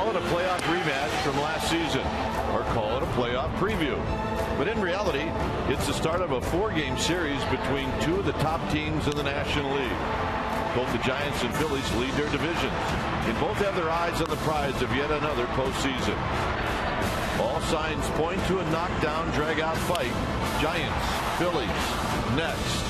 call it a playoff rematch from last season, or call it a playoff preview. But in reality, it's the start of a 4-game series between two of the top teams in the National League. Both the Giants and Phillies lead their divisions, and both have their eyes on the prize of yet another postseason. All signs point to a knockdown, drag-out fight. Giants, Phillies, next.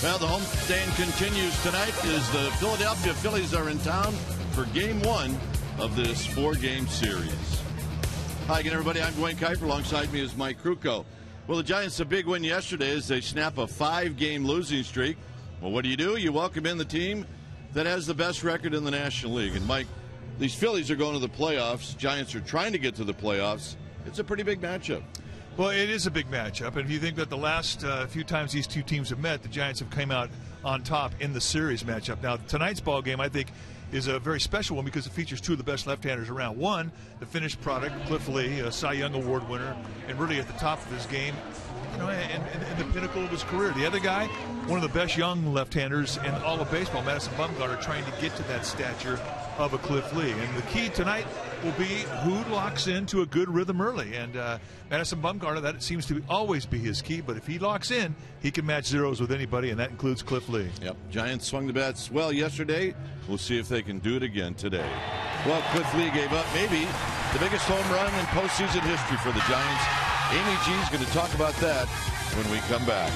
Well, the homestand continues tonight as the Philadelphia Phillies are in town for Game 1 of this 4-game series. Hi again, everybody. I'm Dwayne Kuiper. Alongside me is Mike Krukow. Well, the Giants a big win yesterday as they snap a 5-game losing streak. Well, what do? You welcome in the team that has the best record in the National League. And, Mike, these Phillies are going to the playoffs. Giants are trying to get to the playoffs. It's a pretty big matchup. Well, it is a big matchup, and if you think that the last few times these two teams have met, the Giants have come out on top in the series matchup. Now, tonight's ball game, I think, is a very special one because it features two of the best left-handers around. One, the finished product, Cliff Lee, a Cy Young Award winner, and really at the top of his game, you know, and the pinnacle of his career. The other guy, one of the best young left-handers in all of baseball, Madison Bumgarner, trying to get to that stature of a Cliff Lee. And the key tonight will be who locks into a good rhythm early. And Madison Bumgarner, that seems to always be his key. But if he locks in, he can match zeros with anybody, and that includes Cliff Lee. Yep, Giants swung the bats well yesterday. We'll see if they can do it again today. Well, Cliff Lee gave up maybe the biggest home run in postseason history for the Giants. Amy G is going to talk about that when we come back.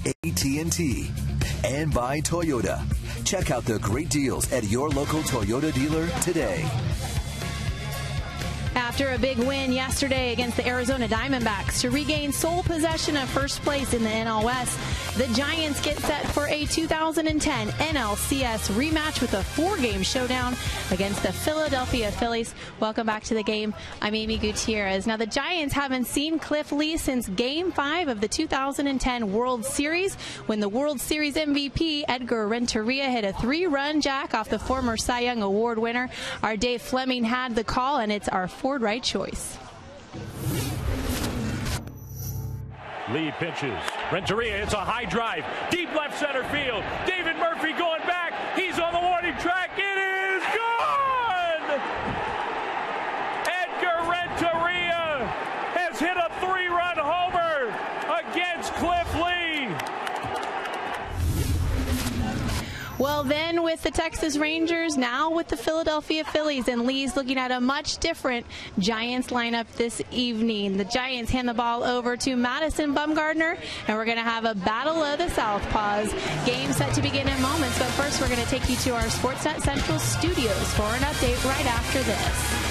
AT&T, and by Toyota. Check out the great deals at your local Toyota dealer today. After a big win yesterday against the Arizona Diamondbacks to regain sole possession of first place in the NL West, the Giants get set for a 2010 NLCS rematch with a 4-game showdown against the Philadelphia Phillies. Welcome back to the game. I'm Amy Gutierrez. Now, the Giants haven't seen Cliff Lee since Game 5 of the 2010 World Series, when the World Series MVP Edgar Renteria hit a 3-run jack off the former Cy Young Award winner. Our Dave Fleming had the call, and it's our Ford right choice. Lee pitches. Renteria hits a high drive. Deep left center field. David Murphy going back. He's on the warning track. It is gone! Edgar Renteria has hit a 3-run homer against Cliff Lee. Well, then with the Texas Rangers, now with the Philadelphia Phillies, and Lee's looking at a much different Giants lineup this evening. The Giants hand the ball over to Madison Bumgarner, and we're going to have a battle of the Southpaws. Game set to begin in moments, but first we're going to take you to our Sportsnet Central studios for an update right after this.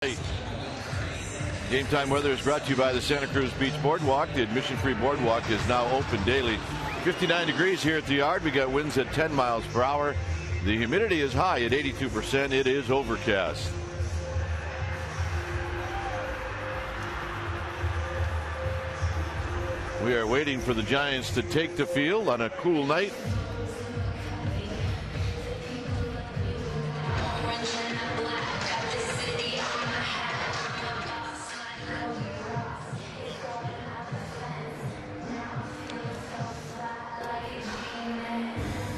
Game time weather is brought to you by the Santa Cruz Beach Boardwalk. The admission-free boardwalk is now open daily. 59 degrees here at the yard. We got winds at 10 miles per hour. The humidity is high at 82%. It is overcast. We are waiting for the Giants to take the field on a cool night.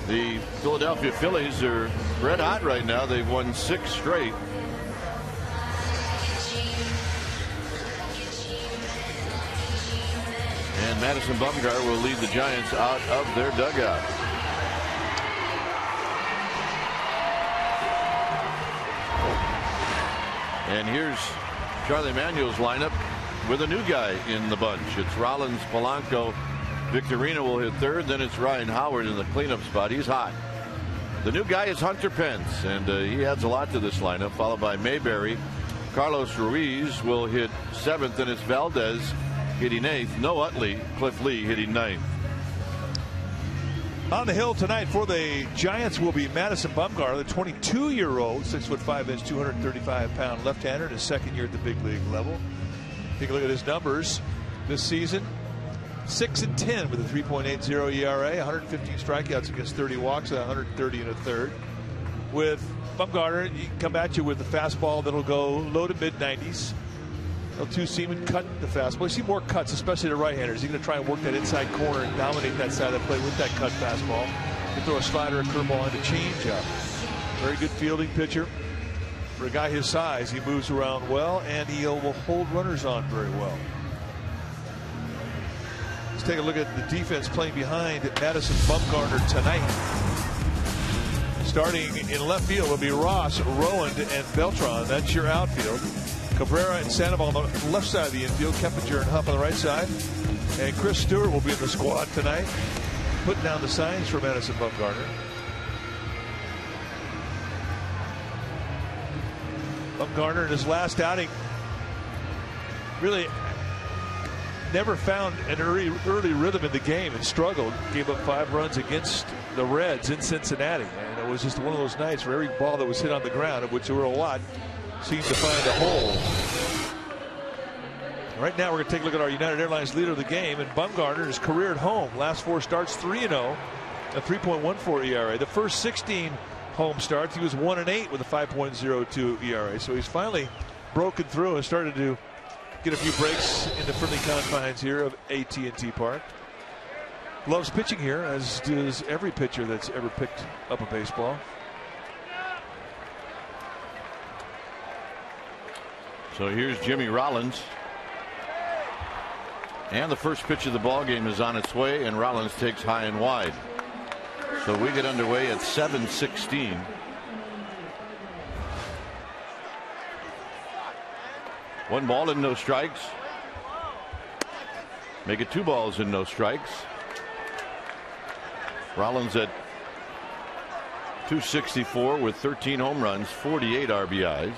The Philadelphia Phillies are red hot right now. They've won 6 straight. And Madison Bumgarner will lead the Giants out of their dugout. And here's Charlie Manuel's lineup with a new guy in the bunch. It's Rollins, Polanco. Victorino will hit third. Then it's Ryan Howard in the cleanup spot. He's hot. The new guy is Hunter Pence, and he adds a lot to this lineup, followed by Mayberry. Carlos Ruiz will hit 7th, and it's Valdez hitting 8th. No Utley, Cliff Lee hitting 9th. On the hill tonight for the Giants will be Madison Bumgarner, the 22-year-old, 6'5", 235-pound left-hander in his second year at the big league level. Take a look at his numbers this season. 6-10 with a 3.80 ERA, 115 strikeouts against 30 walks, 130 and a third. With Bumgarner, he can come at you with the fastball that'll go low to mid 90s. He'll two-seam and cut the fastball. You see more cuts, especially the right-handers. He's going to try and work that inside corner and dominate that side of the play with that cut fastball. He can throw a slider, a curveball, and a changeup. Very good fielding pitcher. For a guy his size, he moves around well, and he will hold runners on very well. Let's take a look at the defense playing behind Madison Bumgarner tonight. Starting in left field will be Ross, Rowand, and Beltran. That's your outfield. Cabrera and Sandoval on the left side of the infield. Keppinger and Huff on the right side. And Chris Stewart will be in the squad tonight, putting down the signs for Madison Bumgarner. Bumgarner in his last outing really never found an early rhythm in the game and struggled. Gave up 5 runs against the Reds in Cincinnati. And it was just one of those nights where every ball that was hit on the ground, of which there were a lot, seemed to find a hole. Right now we're going to take a look at our United Airlines leader of the game, and Bumgarner, his career at home. Last 4 starts, 3-0, a 3.14 ERA. The first 16 home starts, he was 1-8 with a 5.02 ERA. So he's finally broken through and started to get a few breaks in the friendly confines here of AT&T Park. Loves pitching here, as does every pitcher that's ever picked up a baseball. So here's Jimmy Rollins. And the first pitch of the ball game is on its way, and Rollins takes high and wide. So we get underway at 7:16. One ball and no strikes. Make it 2 balls and no strikes. Rollins at .264 with 13 home runs, 48 RBIs.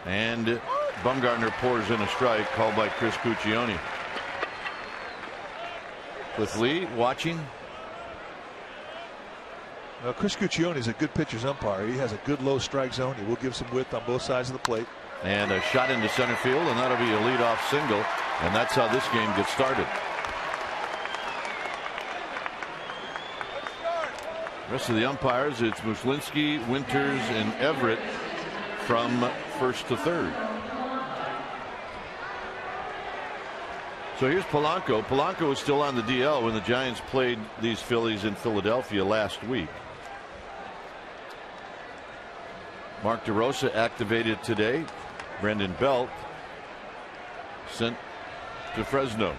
And Bumgarner pours in a strike called by Chris Cuccione. Cliff Lee watching. Chris Cuccione is a good pitcher's umpire. He has a good low strike zone. He will give some width on both sides of the plate. And a shot into center field, and that'll be a leadoff single. And that's how this game gets started. The rest of the umpires, it's Muslinski, Winters, and Everett from first to third. So here's Polanco. Polanco was still on the DL when the Giants played these Phillies in Philadelphia last week. Mark DeRosa activated today. Brendan Belt sent to Fresno.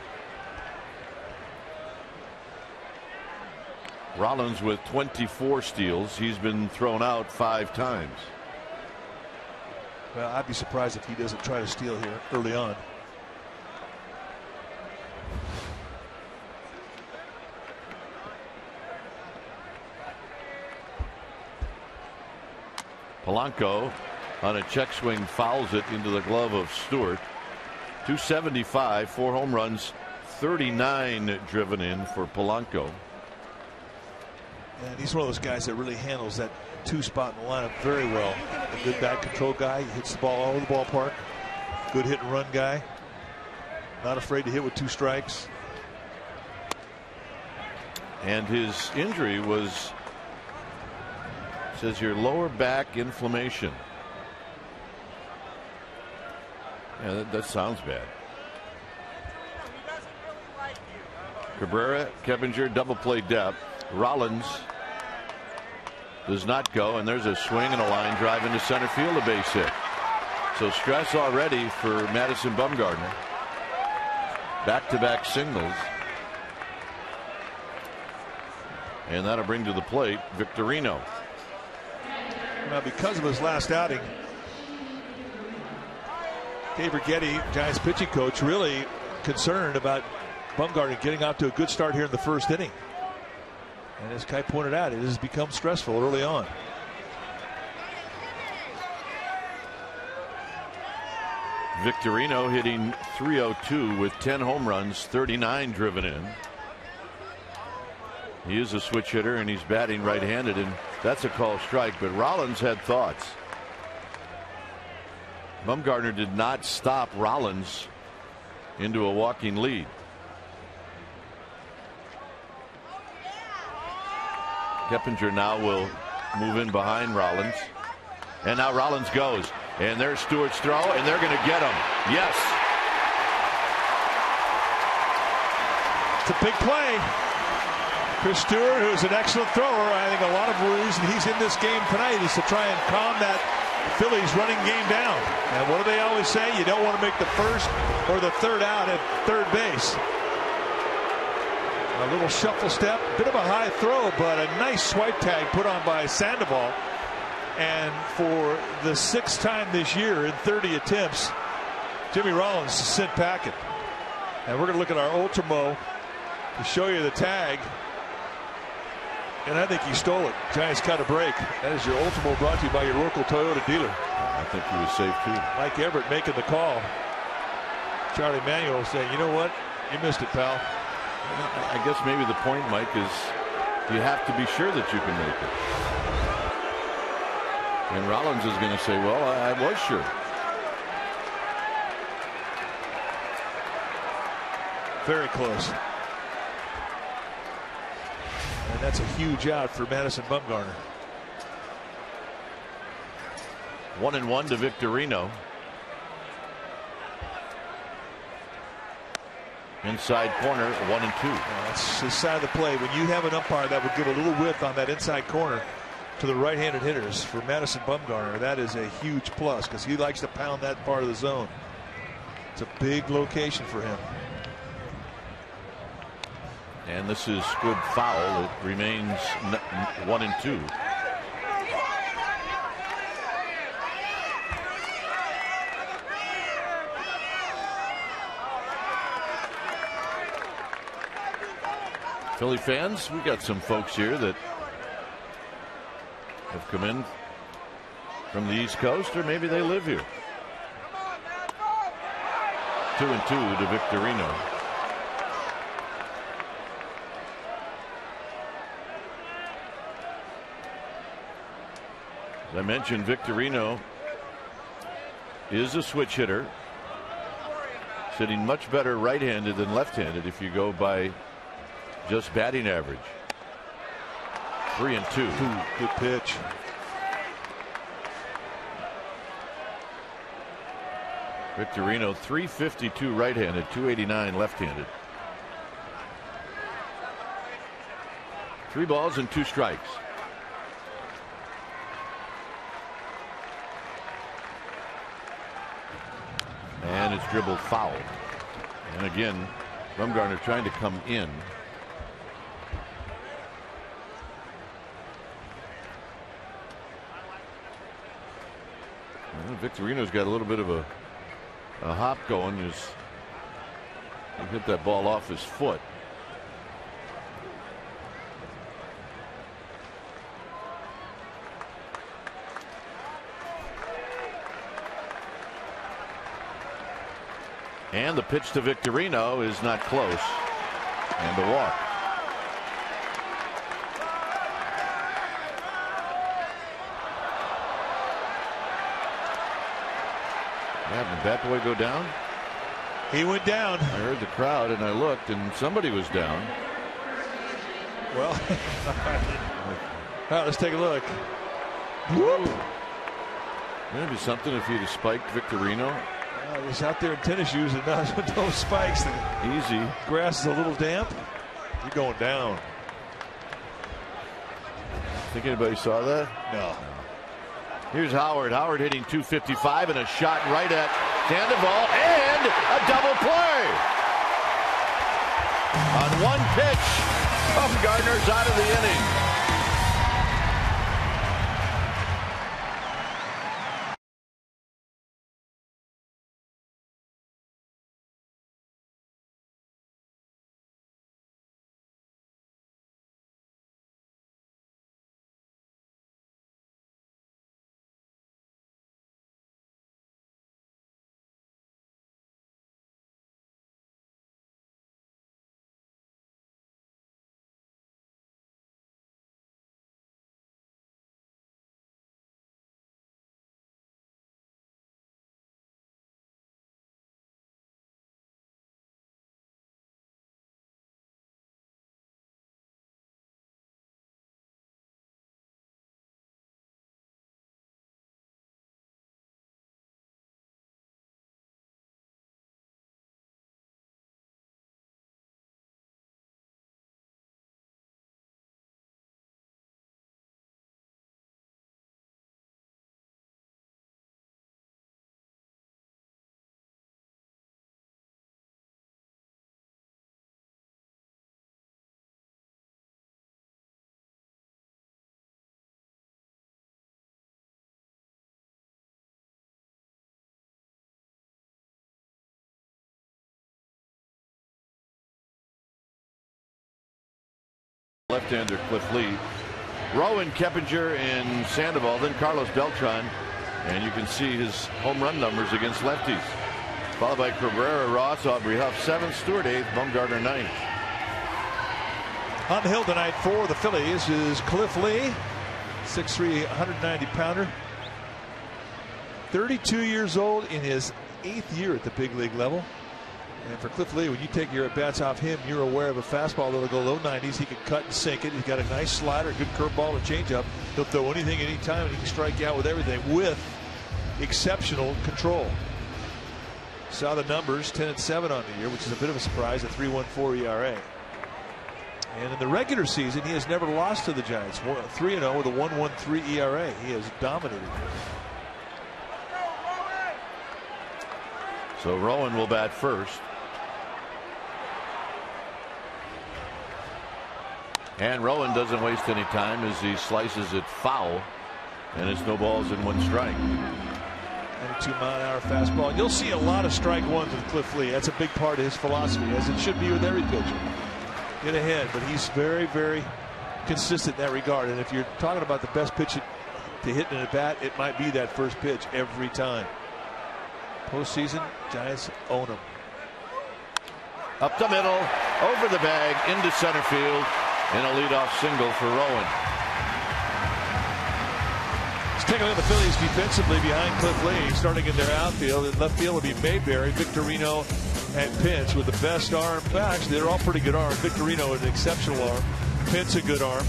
Rollins with 24 steals. He's been thrown out 5 times. Well, I'd be surprised if he doesn't try to steal here early on. Polanco on a check swing fouls it into the glove of Stewart. 275, 4 home runs, 39 driven in for Polanco. And he's one of those guys that really handles that 2 spot in the lineup very well. A good bat control guy. He hits the ball all over the ballpark. Good hit and run guy. Not afraid to hit with 2 strikes. And his injury was, says here, lower back inflammation. Yeah, that sounds bad. Cabrera, Keppinger, double play depth. Rollins does not go, and there's a swing and a line drive into center field, a base hit. So stress already for Madison Bumgarner. Back-to-back singles. And that'll bring to the plate Victorino. Now, because of his last outing, Dave Righetti, Giants pitching coach, really concerned about Bumgarner getting out to a good start here in the first inning. And as Kai pointed out, it has become stressful early on. Victorino hitting .302 with 10 home runs, 39 driven in. He is a switch hitter and he's batting right-handed, and that's a called strike. But Rollins had thoughts. Bumgarner did not stop Rollins into a walking lead. Keppinger now will move in behind Rollins. And now Rollins goes. And there's Stewart's throw, and they're going to get him. Yes. It's a big play. Chris Stewart, who's an excellent thrower. I think a lot of the reason he's in this game tonight is to try and calm that Phillies running game down. And what do they always say? You don't want to make the first or the third out at third base. A little shuffle step, bit of a high throw, but a nice swipe tag put on by Sandoval. And for the 6th time this year in 30 attempts, Jimmy Rollins sent packing. And we're going to look at our Ultimo to show you the tag. And I think he stole it. Giants got a break. That is your Ultimo, brought to you by your local Toyota dealer. I think he was safe too. Mike Everett making the call. Charlie Manuel saying, you know what? You missed it, pal. I guess maybe the point, Mike, is you have to be sure that you can make it. And Rollins is going to say, well, I was sure. Very close. And that's a huge out for Madison Bumgarner. 1-1 to Victorino. Inside corner, 1-2. That's the side of the play. When you have an umpire that would give a little width on that inside corner to the right-handed hitters for Madison Bumgarner, that is a huge plus because he likes to pound that part of the zone. It's a big location for him. And this is good foul. It remains 1-2. Philly fans, we got some folks here that have come in from the East Coast, or maybe they live here. 2-2 to Victorino. As I mentioned, Victorino is a switch hitter, sitting much better right-handed than left-handed if you go by just batting average. 3-2. Good pitch. Victorino 352 right-handed, 289 left-handed. 3 balls and 2 strikes. And it's dribbled foul. And again, Bumgarner trying to come in. Victorino's got a little bit of a hop going. He hit that ball off his foot. And the pitch to Victorino is not close. And a walk. Did Bat Boy go down? He went down. I heard the crowd and I looked and somebody was down. Well, all right, let's take a look. Maybe something if he'd have spiked Victorino. He's out there in tennis shoes and no spikes. Easy. Grass is a little damp. You're going down. Think anybody saw that? No. Here's Howard. Howard hitting .255 and a shot right at Sandoval and a double play. On one pitch, Bumgarner's out of the inning. Left-hander Cliff Lee, Rowan, Keppinger, and Sandoval, then Carlos Beltran, and you can see his home run numbers against lefties. Followed by Cabrera, Ross, Aubrey Huff 7th, Stewart 8th, Bumgarner 9th. On the hill tonight for the Phillies is Cliff Lee, 6'3", 190-pounder, 32 years old, in his 8th year at the big league level. And for Cliff Lee, when you take your at-bats off him, you're aware of a fastball that'll go low 90s. He can cut and sink it. He's got a nice slider, good curveball, a changeup. He'll throw anything, anytime, and he can strike you out with everything with exceptional control. Saw the numbers, 10-7 on the year, which is a bit of a surprise, a 3.14 ERA. And in the regular season, he has never lost to the Giants. 3-0 with a 1.13 ERA. He has dominated. So Rowan will bat first. And Rowan doesn't waste any time as he slices it foul, and it's no balls and 1 strike. 92-mile-an-hour fastball. And you'll see a lot of strike ones with Cliff Lee. That's a big part of his philosophy, as it should be with every pitcher. Get ahead, but he's very, very consistent in that regard. And if you're talking about the best pitch to hit in a bat, it might be that first pitch every time. Postseason, Giants own him. Up the middle, over the bag, into center field. And a leadoff single for Rowan. Let's take a look at the Phillies defensively behind Cliff Lee. Starting in their outfield. In left field will be Mayberry, Victorino, and Pence with the best arm. Well, actually, they're all pretty good arms. Victorino with an exceptional arm. Pence a good arm.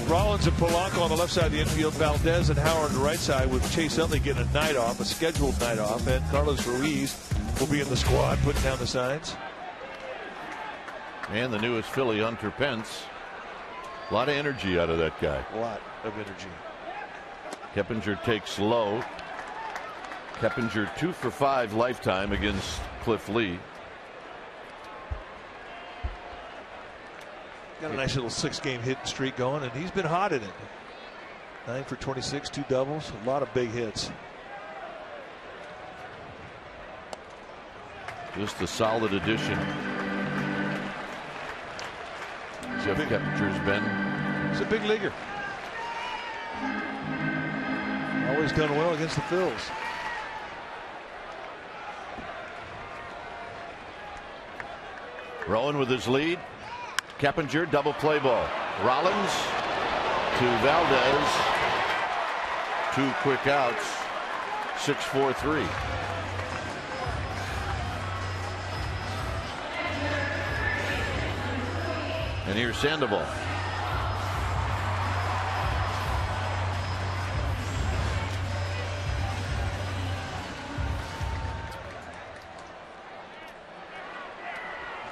Rollins and Polanco on the left side of the infield. Valdez and Howard on the right side, with Chase Utley getting a night off, a scheduled night off. And Carlos Ruiz will be in the squad, putting down the signs. And the newest Philly, Hunter Pence. A lot of energy out of that guy. A lot of energy. Keppinger takes low. Keppinger 2 for 5 lifetime against Cliff Lee. Got a nice little 6-game hit streak going, and he's been hot in it. 9 for 26, 2 doubles, a lot of big hits. Just a solid addition. Jeff Keppinger's been. He's a big leaguer. Always done well against the Phils. Rowan with his lead. Keppinger, double play ball. Rollins to Valdez. 2 quick outs. 6-4-3. And here's Sandoval.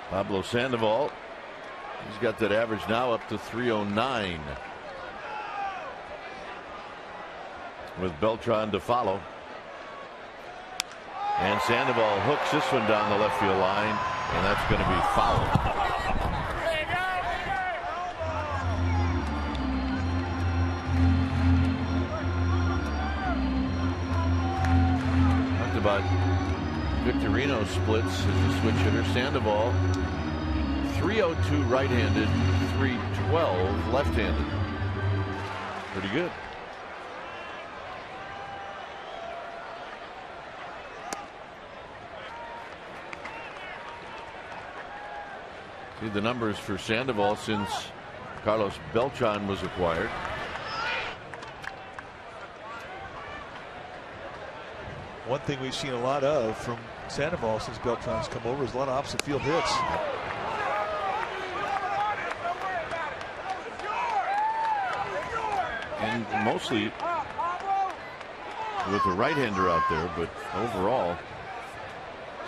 Pablo Sandoval. He's got that average now up to 309. With Beltran to follow. And Sandoval hooks this one down the left field line, and that's going to be foul. Talked about Victorino splits as a switch hitter. Sandoval 302 right-handed, 312 left-handed. Pretty good. See the numbers for Sandoval since Carlos Beltran was acquired. One thing we've seen a lot of from Sandoval since Beltran's come over is a lot of opposite field hits. And mostly with a right-hander out there, but overall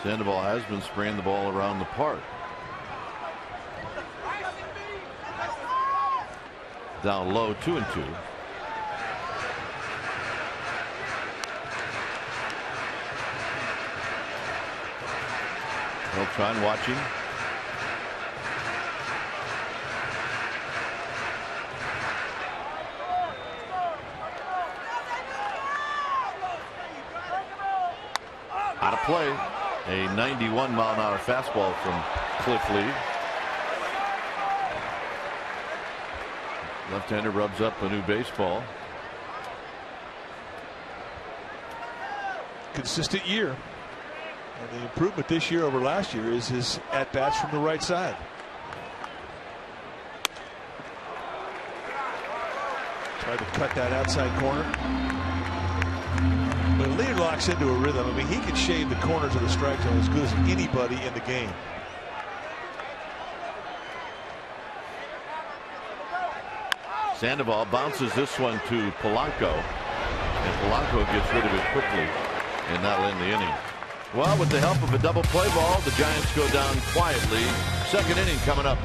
Sandoval has been spraying the ball around the park. Down low, 2-2. Beltran watching. Out of play. A 91-mile-an-hour fastball from Cliff Lee. Left-hander rubs up a new baseball. Consistent year. And the improvement this year over last year is his at-bats from the right side. Tried to cut that outside corner. When Lee locks into a rhythm, I mean, he can shave the corners of the strike zone as good as anybody in the game. Sandoval bounces this one to Polanco, and Polanco gets rid of it quickly, and that'll end the inning. Well, with the help of a double play ball, the Giants go down quietly. Second inning coming up.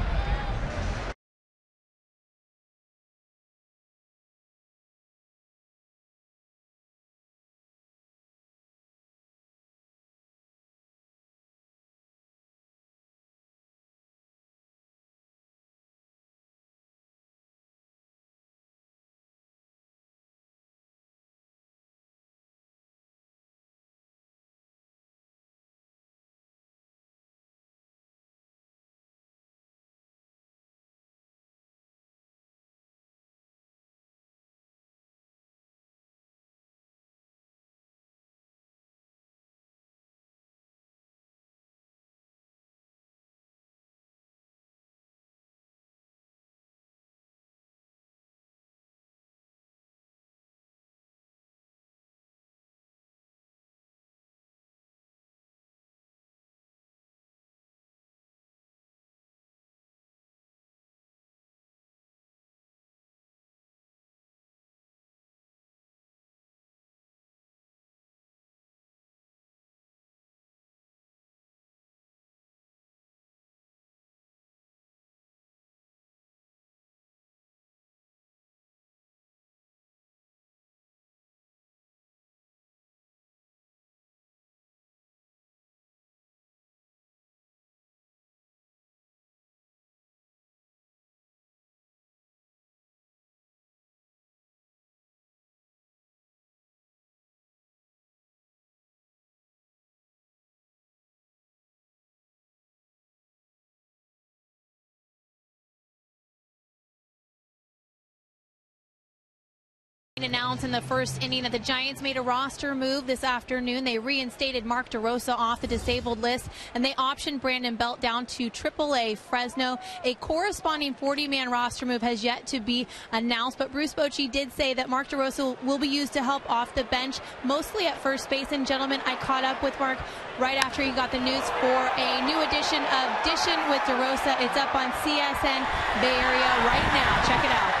announced in the first inning that the Giants made a roster move this afternoon. They reinstated Mark DeRosa off the disabled list, and they optioned Brandon Belt down to AAA Fresno. A corresponding 40-man roster move has yet to be announced, but Bruce Bochy did say that Mark DeRosa will be used to help off the bench, mostly at first base. And gentlemen, I caught up with Mark right after he got the news for a new edition of Dishin' with DeRosa. It's up on CSN Bay Area right now. Check it out.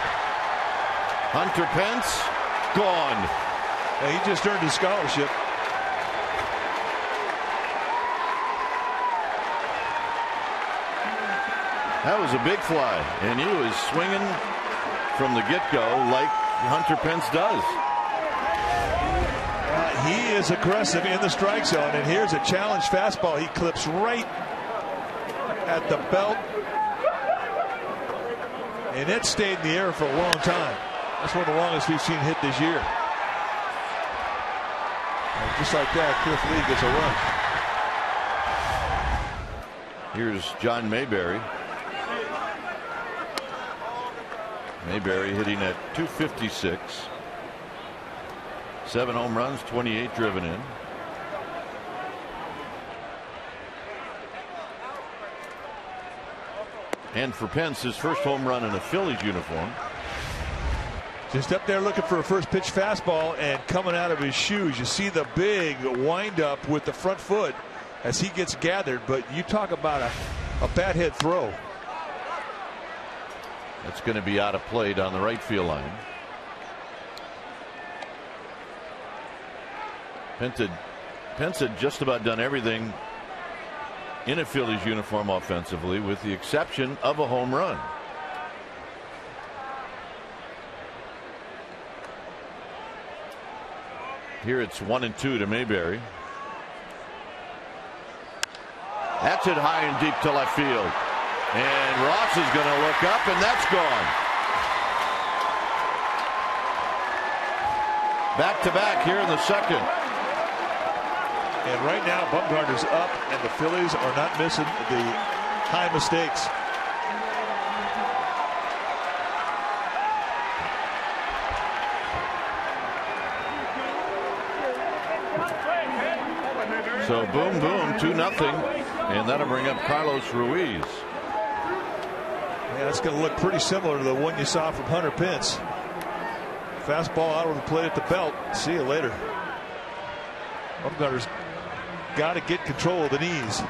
Hunter Pence, gone. Yeah, he just earned his scholarship. That was a big fly, and he was swinging from the get-go like Hunter Pence does. He is aggressive in the strike zone, and here's a challenge fastball. He clips right at the belt, and it stayed in the air for a long time. That's one of the longest we've seen hit this year. And just like that, Cliff Lee gets a run. Here's John Mayberry. Mayberry hitting at .256. 7 home runs, 28 driven in. And for Pence, his first home run in a Phillies uniform. Just up there looking for a first pitch fastball, and coming out of his shoes, you see the big wind up with the front foot as he gets gathered. But you talk about a bat head throw. That's going to be out of play down the right field line. Pence had just about done everything in a Phillies uniform offensively, with the exception of a home run. Here it's 1-2 to Mayberry. That's it high and deep to left field. And Ross is going to look up, and that's gone. Back to back here in the second. And right now, Bumgarner's up, and the Phillies are not missing the high mistakes. So boom, boom, 2-0, and that'll bring up Carlos Ruiz. Yeah, it's going to look pretty similar to the one you saw from Hunter Pence. Fastball out of the plate at the belt. See you later. Bumgarner's got to get control of the knees.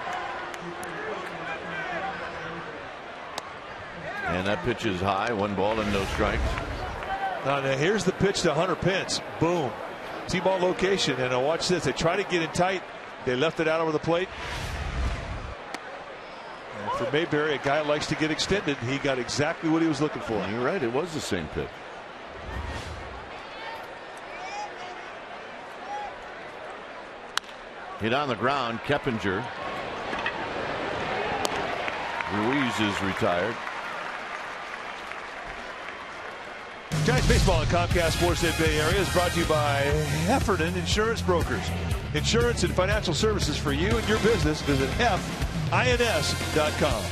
And that pitch is high. 1 ball and no strikes. Now here's the pitch to Hunter Pence. Boom. T-ball location. And watch this. They try to get in tight. They left it out over the plate. And for Mayberry, a guy who likes to get extended, he got exactly what he was looking for. You're right. It was the same pitch. Hit on the ground, Keppinger. Ruiz is retired. Giants baseball on Comcast Sports Net Bay Area is brought to you by Heffernan Insurance Brokers. Insurance and financial services for you and your business. Visit FINS.com.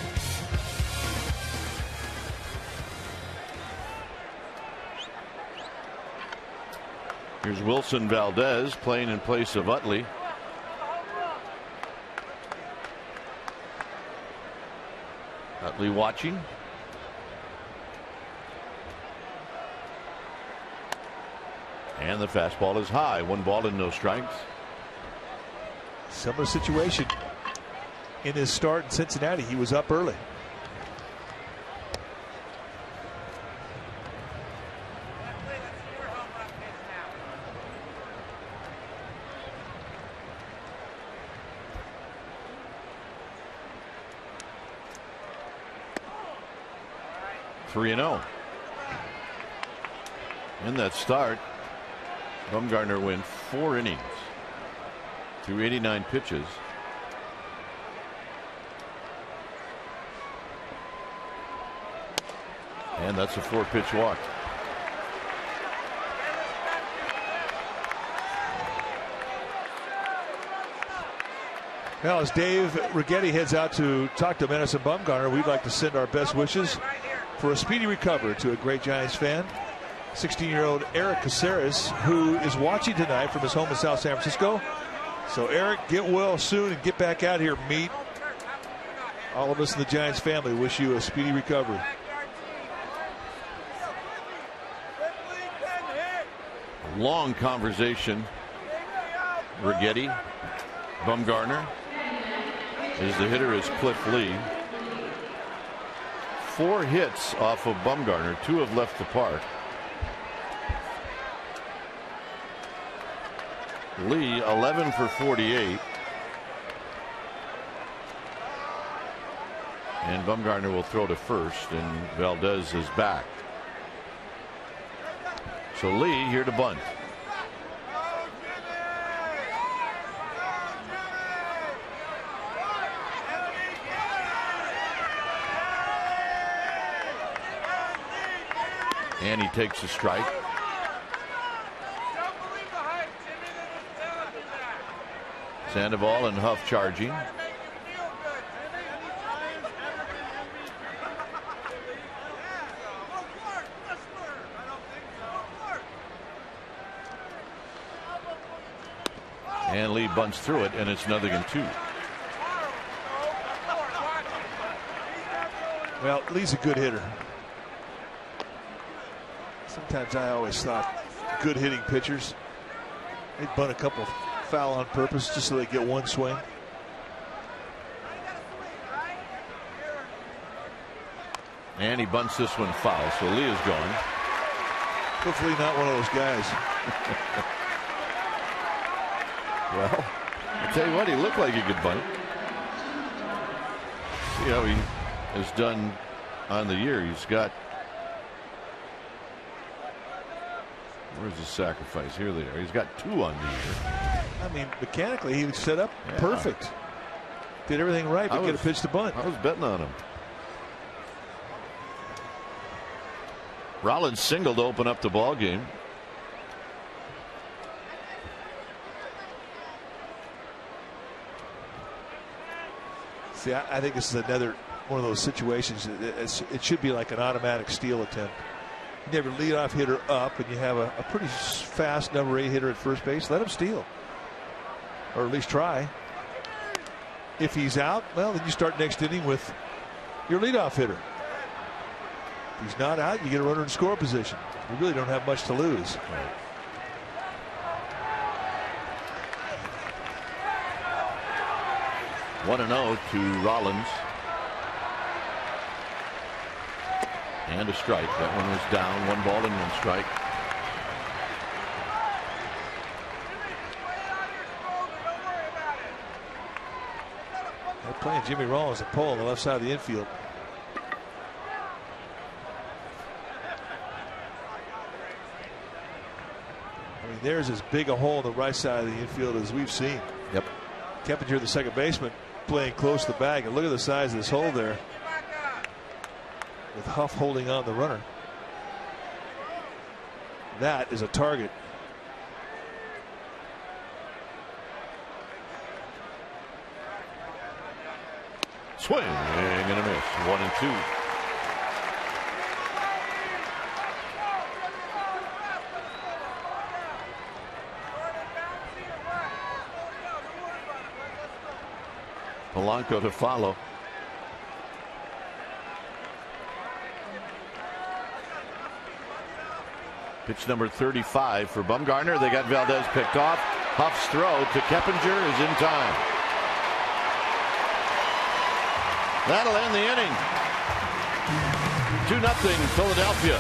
Here's Wilson Valdez playing in place of Utley. Utley watching. And the fastball is high. 1 ball and no strikes. Similar situation in his start in Cincinnati. He was up early. Three 3-0. In that start, Bumgarner went 4 innings through 89 pitches. And that's a 4-pitch walk. Now, as Dave Righetti heads out to talk to Madison Bumgarner, we'd like to send our best wishes for a speedy recovery to a great Giants fan. 16-year-old Eric Caceres, who is watching tonight from his home in South San Francisco. So, Eric, get well soon and get back out here, meet. All of us in the Giants family wish you a speedy recovery. Long conversation. Righetti, Bumgarner. As the hitter is Cliff Lee. 4 hits off of Bumgarner. 2 have left the park. Lee 11 for 48. And Bumgarner will throw to first, and Valdez is back. So Lee here to bunt. And he takes a strike. Sandoval and Huff charging. And Lee bunts through it, and it's 0-2. Well, Lee's a good hitter. Sometimes I always thought good hitting pitchers, they'd bunt a couple foul on purpose just so they get one swing. And he bunts this one foul, so Lee is gone. Hopefully not one of those guys. Well, I tell you what, he looked like he could bunt. See how he has done on the year. He's got. Where's the sacrifice? Here they are. He's got 2 on the year. I mean, mechanically, he was set up perfect. Did everything right, but could have pitched a bunt. I was betting on him. Rollins singled to open up the ball game. See, I think this is another one of those situations that it should be like an automatic steal attempt. You have your leadoff hitter up, and you have a pretty fast number 8 hitter at first base. Let him steal, or at least try. If he's out, well, then you start next inning with your leadoff hitter. If he's not out, you get a runner in score position. You really don't have much to lose. Right. One 1-0 to Rollins. And a strike. That one was down. 1 ball and 1 strike. They're playing Jimmy Rollins a pole on the left side of the infield. I mean, there's as big a hole in the right side of the infield as we've seen. Yep. Keppinger, the second baseman, playing close to the bag, and look at the size of this hole there, with Huff holding on the runner. That is a target. Swing and a miss. 1-2. Polanco to follow. Pitch number 35 for Bumgarner. They got Valdez picked off. Huff's throw to Keppinger is in time. That'll end the inning. 2-0 Philadelphia.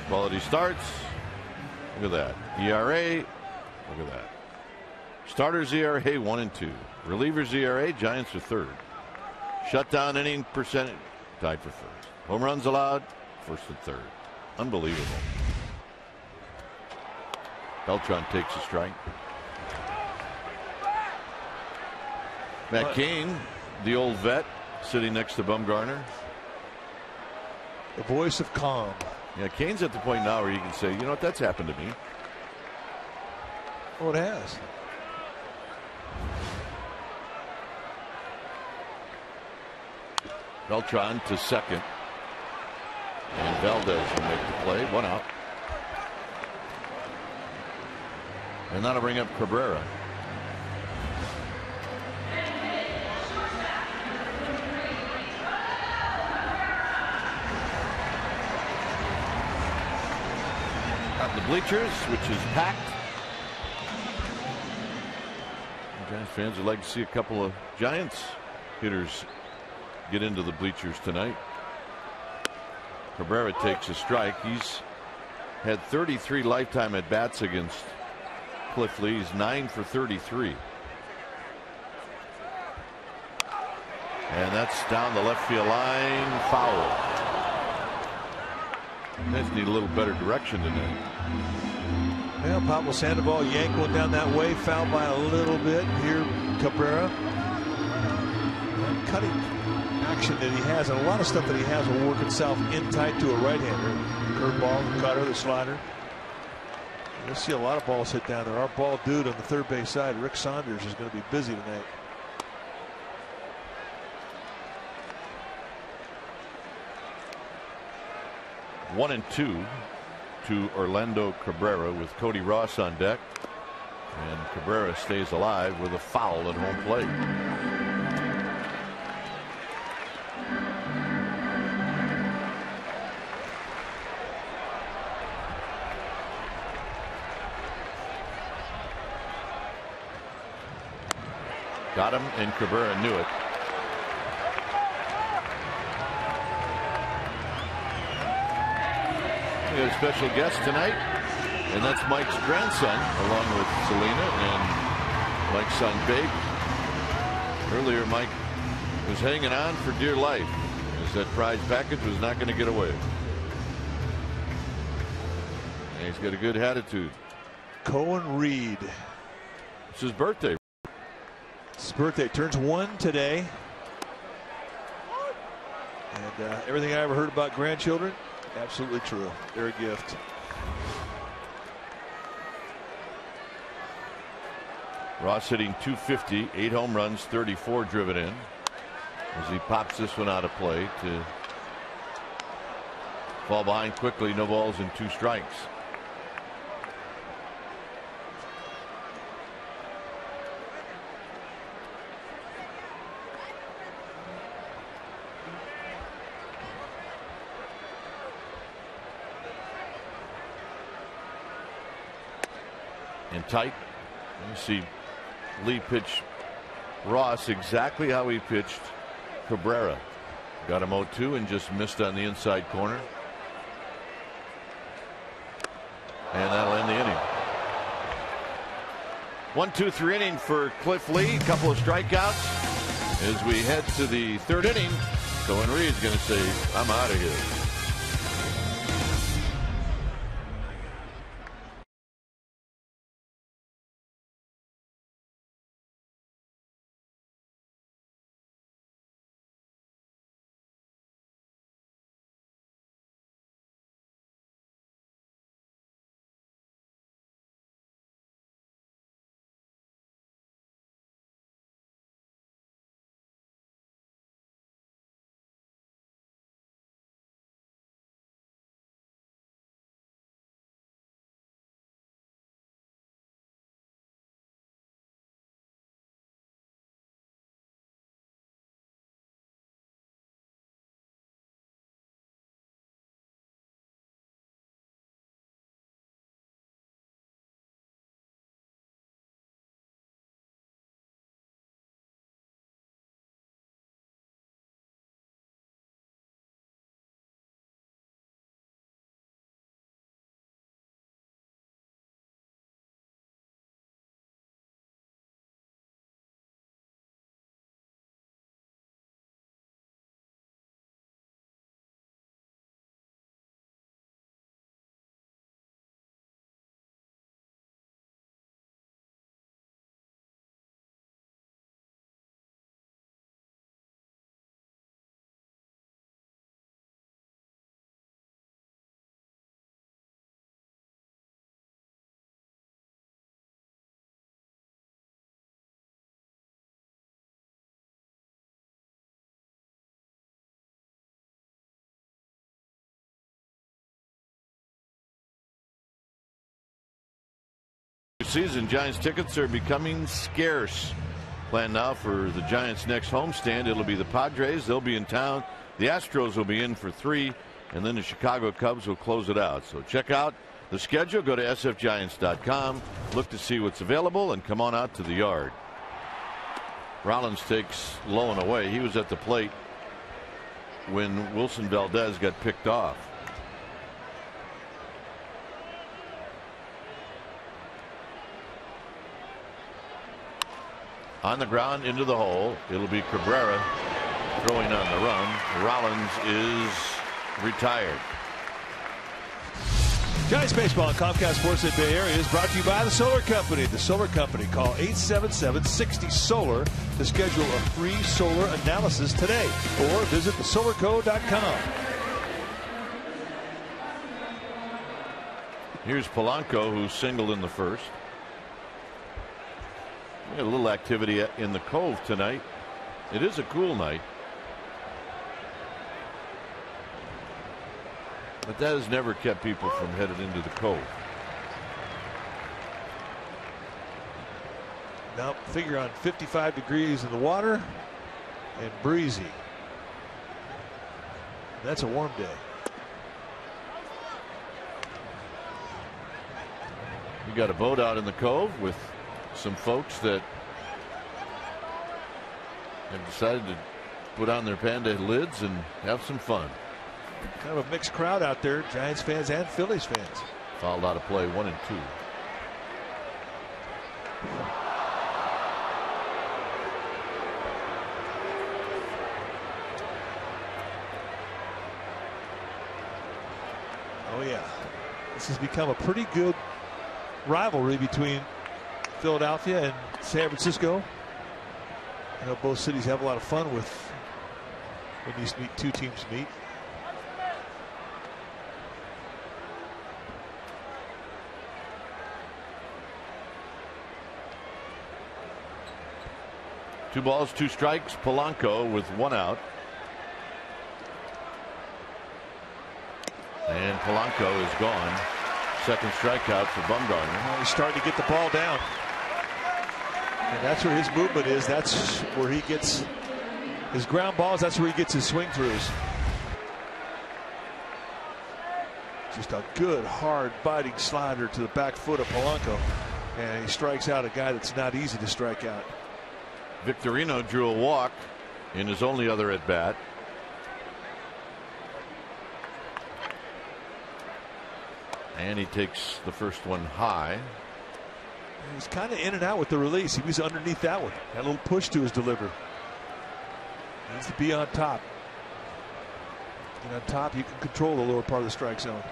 Quality starts. Look at that. ERA. Look at that. Starters ERA 1 and 2. Relievers ERA. Giants are third. Shutdown inning percentage tied for first. Home runs allowed first and third. Unbelievable. Beltran takes a strike. Matt Cain, the old vet, sitting next to Bumgarner. The voice of calm. Yeah, Cain's at the point now where you can say, you know what, that's happened to me. Oh, it has. Beltran to second. And Valdez will make the play. 1 out. And that'll bring up Cabrera. Out in the bleachers, which is packed. Giants fans would like to see a couple of Giants hitters get into the bleachers tonight. Cabrera takes a strike. He's had 33 lifetime at bats against Cliff Lee. He's 9 for 33. And that's down the left field line. Foul. Guys need a little better direction tonight. Well, Pablo Sandoval yanked one down that way, fouled by a little bit. Here, Cabrera. That cutting action that he has, and a lot of stuff that he has will work itself in tight to a right-hander. Curveball, the cutter, the slider. You'll see a lot of balls hit down there. Our ball dude on the third base side, Rick Saunders, is going to be busy tonight. One and two to Orlando Cabrera with Cody Ross on deck. And Cabrera stays alive with a foul at home plate. Got him, and Cabrera knew it. We have a special guest tonight, and that's Mike's grandson, along with Selena and Mike's son, Big. Earlier, Mike was hanging on for dear life as that prize package was not going to get away. And he's got a good attitude. Cohen Reed. It's his birthday. His birthday, turns 1 today. And everything I ever heard about grandchildren, absolutely true. They're a gift. Ross hitting .250, 8 home runs, 34 driven in, as he pops this one out of play to fall behind quickly. No balls and 2 strikes. And tight. You see Lee pitch Ross exactly how he pitched Cabrera. Got him 0-2 and just missed on the inside corner. And that'll end the inning. 1-2-3 inning for Cliff Lee. A couple of strikeouts. As we head to the 3rd inning, Cohen Reed's going to say, I'm out of here. season, Giants tickets are becoming scarce. Plan now for the Giants' next homestand. It'll be the Padres. They'll be in town. The Astros will be in for 3, and then the Chicago Cubs will close it out. So check out the schedule. Go to sfgiants.com. Look to see what's available and come on out to the yard. Rollins takes low and away. He was at the plate when Wilson Valdez got picked off. On the ground into the hole. It'll be Cabrera throwing on the run. Rollins is retired. Giants baseball on Comcast Sportsnet Bay Area is brought to you by the Solar Company. The Solar Company. Call 877-60-SOLAR to schedule a free solar analysis today, or visit thesolarco.com. Here's Polanco, who singled in the first. We had a little activity in the Cove tonight. It is a cool night, but that has never kept people from headed into the Cove. Now figure on 55 degrees in the water and breezy. That's a warm day. We got a boat out in the Cove with some folks that have decided to put on their Panda lids and have some fun. Kind of a mixed crowd out there, Giants fans and Phillies fans. Fouled out of play, 1 and 2. Oh yeah, this has become a pretty good rivalry between Philadelphia and San Francisco. I know both cities have a lot of fun with when these two teams meet. Two balls, 2 strikes. Polanco with 1 out. And Polanco is gone. Second strikeout for Bumgarner. Well, he's starting to get the ball down. And that's where his movement is. That's where he gets his ground balls. That's where he gets his swing throughs. Just a good, hard, biting slider to the back foot of Polanco. And he strikes out a guy that's not easy to strike out. Victorino drew a walk in his only other at bat. And he takes the first one high. He's kind of in and out with the release. He was underneath that one. Had a little push to his delivery. Needs to be on top. And on top, you can control the lower part of the strike zone.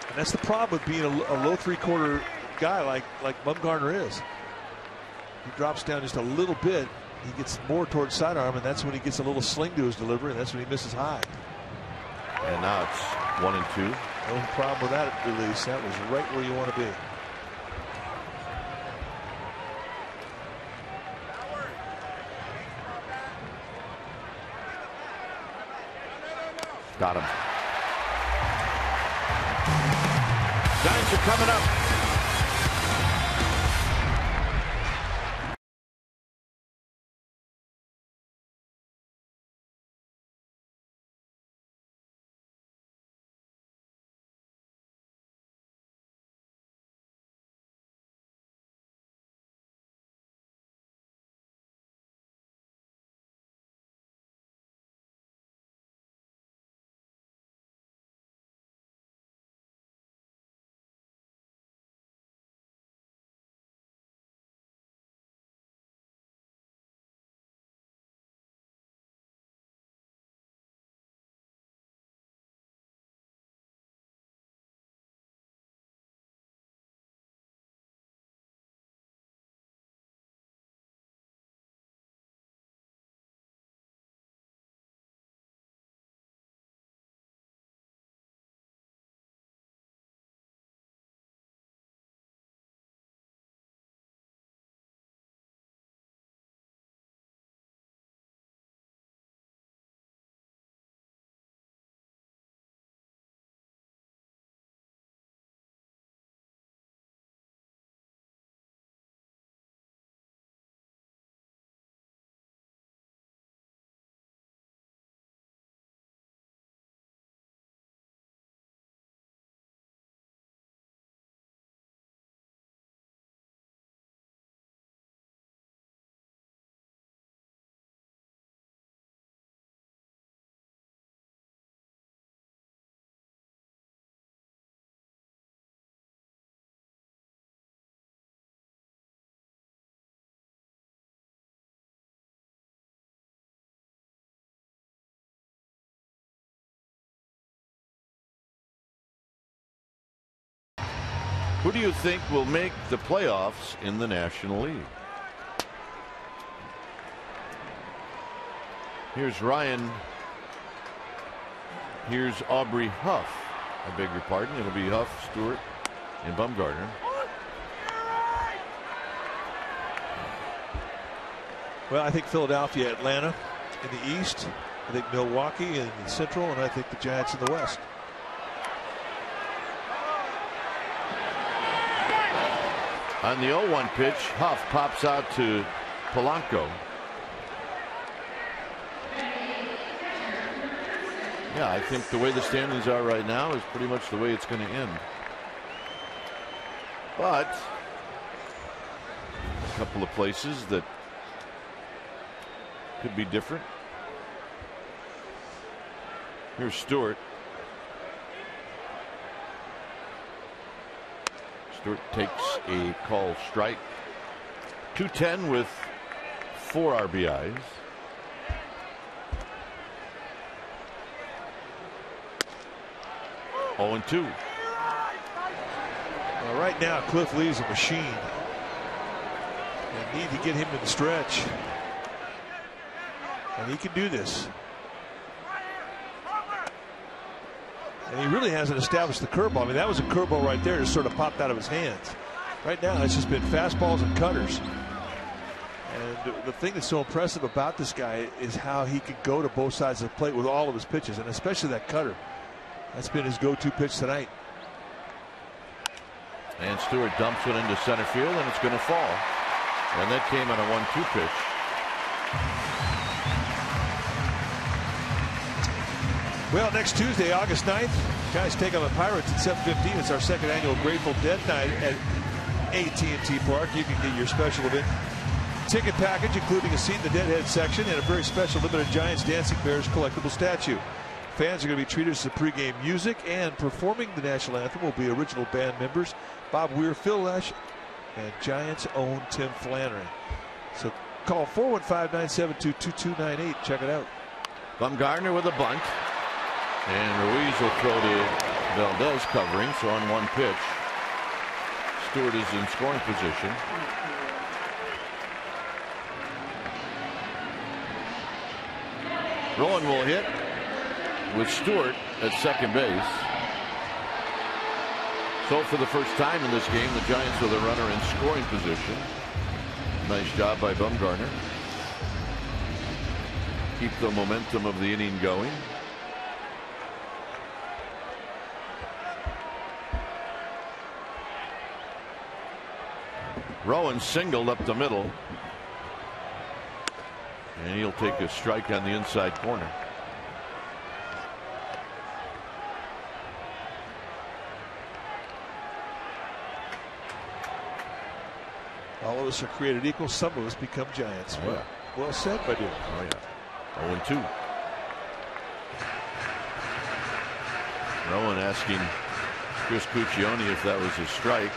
And that's the problem with being a low 3/4 guy like Bumgarner is. He drops down just a little bit. He gets more towards sidearm, and that's when he gets a little sling to his delivery, and that's when he misses high. And now it's 1 and 2. No problem with that release. That was right where you want to be. Got him. Giants are coming up. Who do you think will make the playoffs in the National League? Here's Ryan. Here's Aubrey Huff. I beg your pardon. It'll be Huff, Stewart, and Bumgarner. Well, I think Philadelphia, Atlanta in the East. I think Milwaukee in the Central, and I think the Giants in the West. On the 0-1 pitch, Huff pops out to Polanco. Yeah, I think the way the standings are right now is pretty much the way it's going to end. But a couple of places that could be different. Here's Stewart. Stewart takes a call strike. 210 with 4 RBIs. Oh, and 2. Well, right now, Cliff Lee's a machine. They need to get him in the stretch. And he can do this. And he really hasn't established the curveball. I mean, that was a curveball right there, just sort of popped out of his hands. Right now, it's just been fastballs and cutters. And the thing that's so impressive about this guy is how he can go to both sides of the plate with all of his pitches, and especially that cutter. That's been his go-to pitch tonight. And Stewart dumps it into center field, and it's going to fall. And that came on a 1-2 pitch. Well, next Tuesday, August 9th, guys take on the Pirates at 7:15. It's our second annual Grateful Dead night at AT&T Park. You can get your special event ticket package, including a seat in the Deadhead section and a very special limited Giants Dancing Bears collectible statue. Fans are going to be treated to pregame music, and performing the national anthem will be original band members Bob Weir, Phil Lesh, and Giants' own Tim Flannery. So call 415-972-2298. Check it out. Bumgarner with a bunt. And Ruiz will throw to Valdez covering, so on 1 pitch. Stewart is in scoring position. Rowan will hit with Stewart at second base. So for the first time in this game, the Giants with a runner in scoring position. Nice job by Bumgarner. Keep the momentum of the inning going. Rowan singled up the middle. And he'll take a strike on the inside corner. All of us are created equal. Some of us become Giants. Oh, yeah. Well said by Duke. Oh, yeah. 0-2. Rowan asking Chris Cuccione if that was a strike.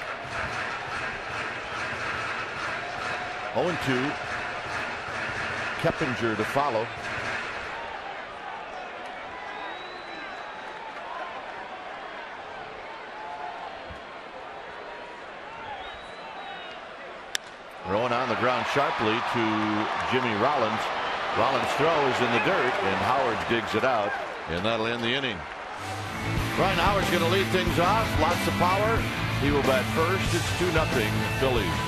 0-2. Keppinger to follow. Rowan on the ground sharply to Jimmy Rollins. Rollins' throw is in the dirt, and Howard digs it out, and that'll end the inning. Ryan Howard's going to lead things off. Lots of power. He will bat first. It's 2-0 Phillies.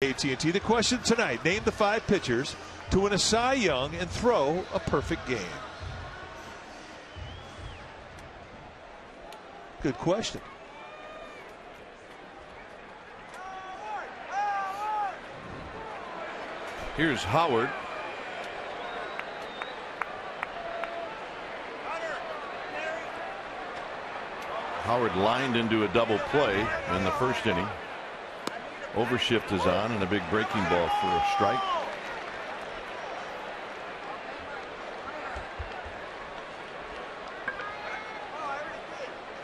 AT&T. The question tonight, name the 5 pitchers to win a Cy Young and throw a perfect game. Good question. Here's Howard. Howard lined into a double play in the first inning. Overshift is on and a big breaking ball for a strike.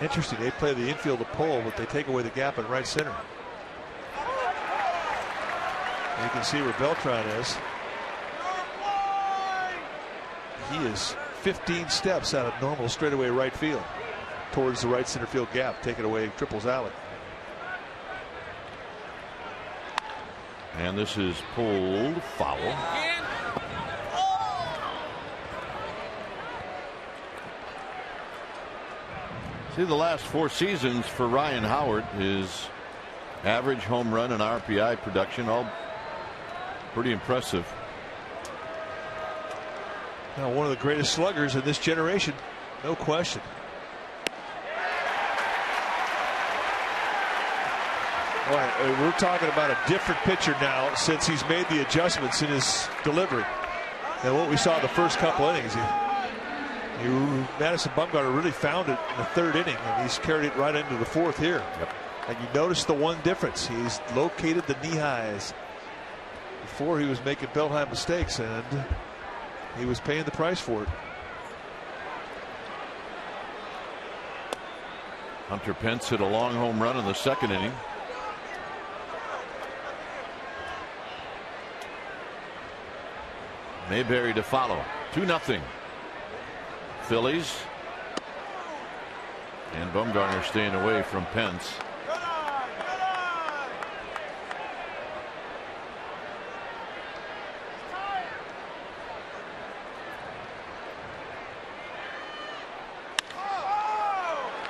Interesting. They play the infield to pull, but they take away the gap in right center. And you can see where Beltran is. He is 15 steps out of normal straightaway right field towards the right center field gap, taking away Triple's alley. And this is pulled foul. See, the last 4 seasons for Ryan Howard, his average home run and RPI production, all pretty impressive. Now, one of the greatest sluggers in this generation, no question. Boy, we're talking about a different pitcher now since he's made the adjustments in his delivery than what we saw the first couple innings. Madison Bumgarner really found it in the 3rd inning, and he's carried it right into the 4th here. Yep. And you notice the one difference. He's located the knee highs. Before, he was making belt high mistakes, and he was paying the price for it. Hunter Pence hit a long home run in the 2nd inning. Mayberry to follow. 2-0. Phillies. And Bumgarner staying away from Pence.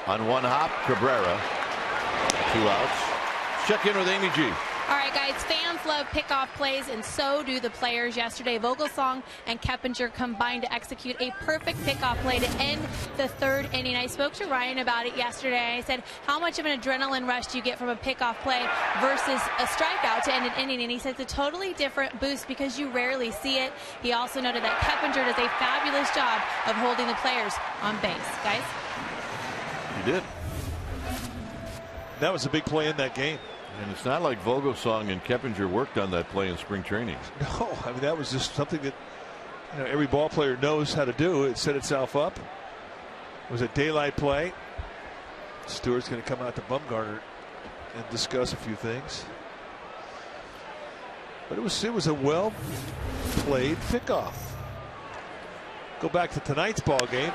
On one hop, Cabrera. 2 outs. Check in with Amy G. All right, guys, fans love pickoff plays, and so do the players. Yesterday, Vogelsong and Keppinger combined to execute a perfect pickoff play to end the 3rd inning. I spoke to Ryan about it yesterday. I said, how much of an adrenaline rush do you get from a pickoff play versus a strikeout to end an inning? And he said it's a totally different boost because you rarely see it. He also noted that Keppinger does a fabulous job of holding the players on base. Guys? He did. That was a big play in that game. And it's not like Vogelsong and Keppinger worked on that play in spring training. No, I mean, that was just something that every ball player knows how to do. It set itself up. It was a daylight play. Stewart's going to come out to Bumgarner and discuss a few things. But it was a well played pickoff. Go back to tonight's ball game.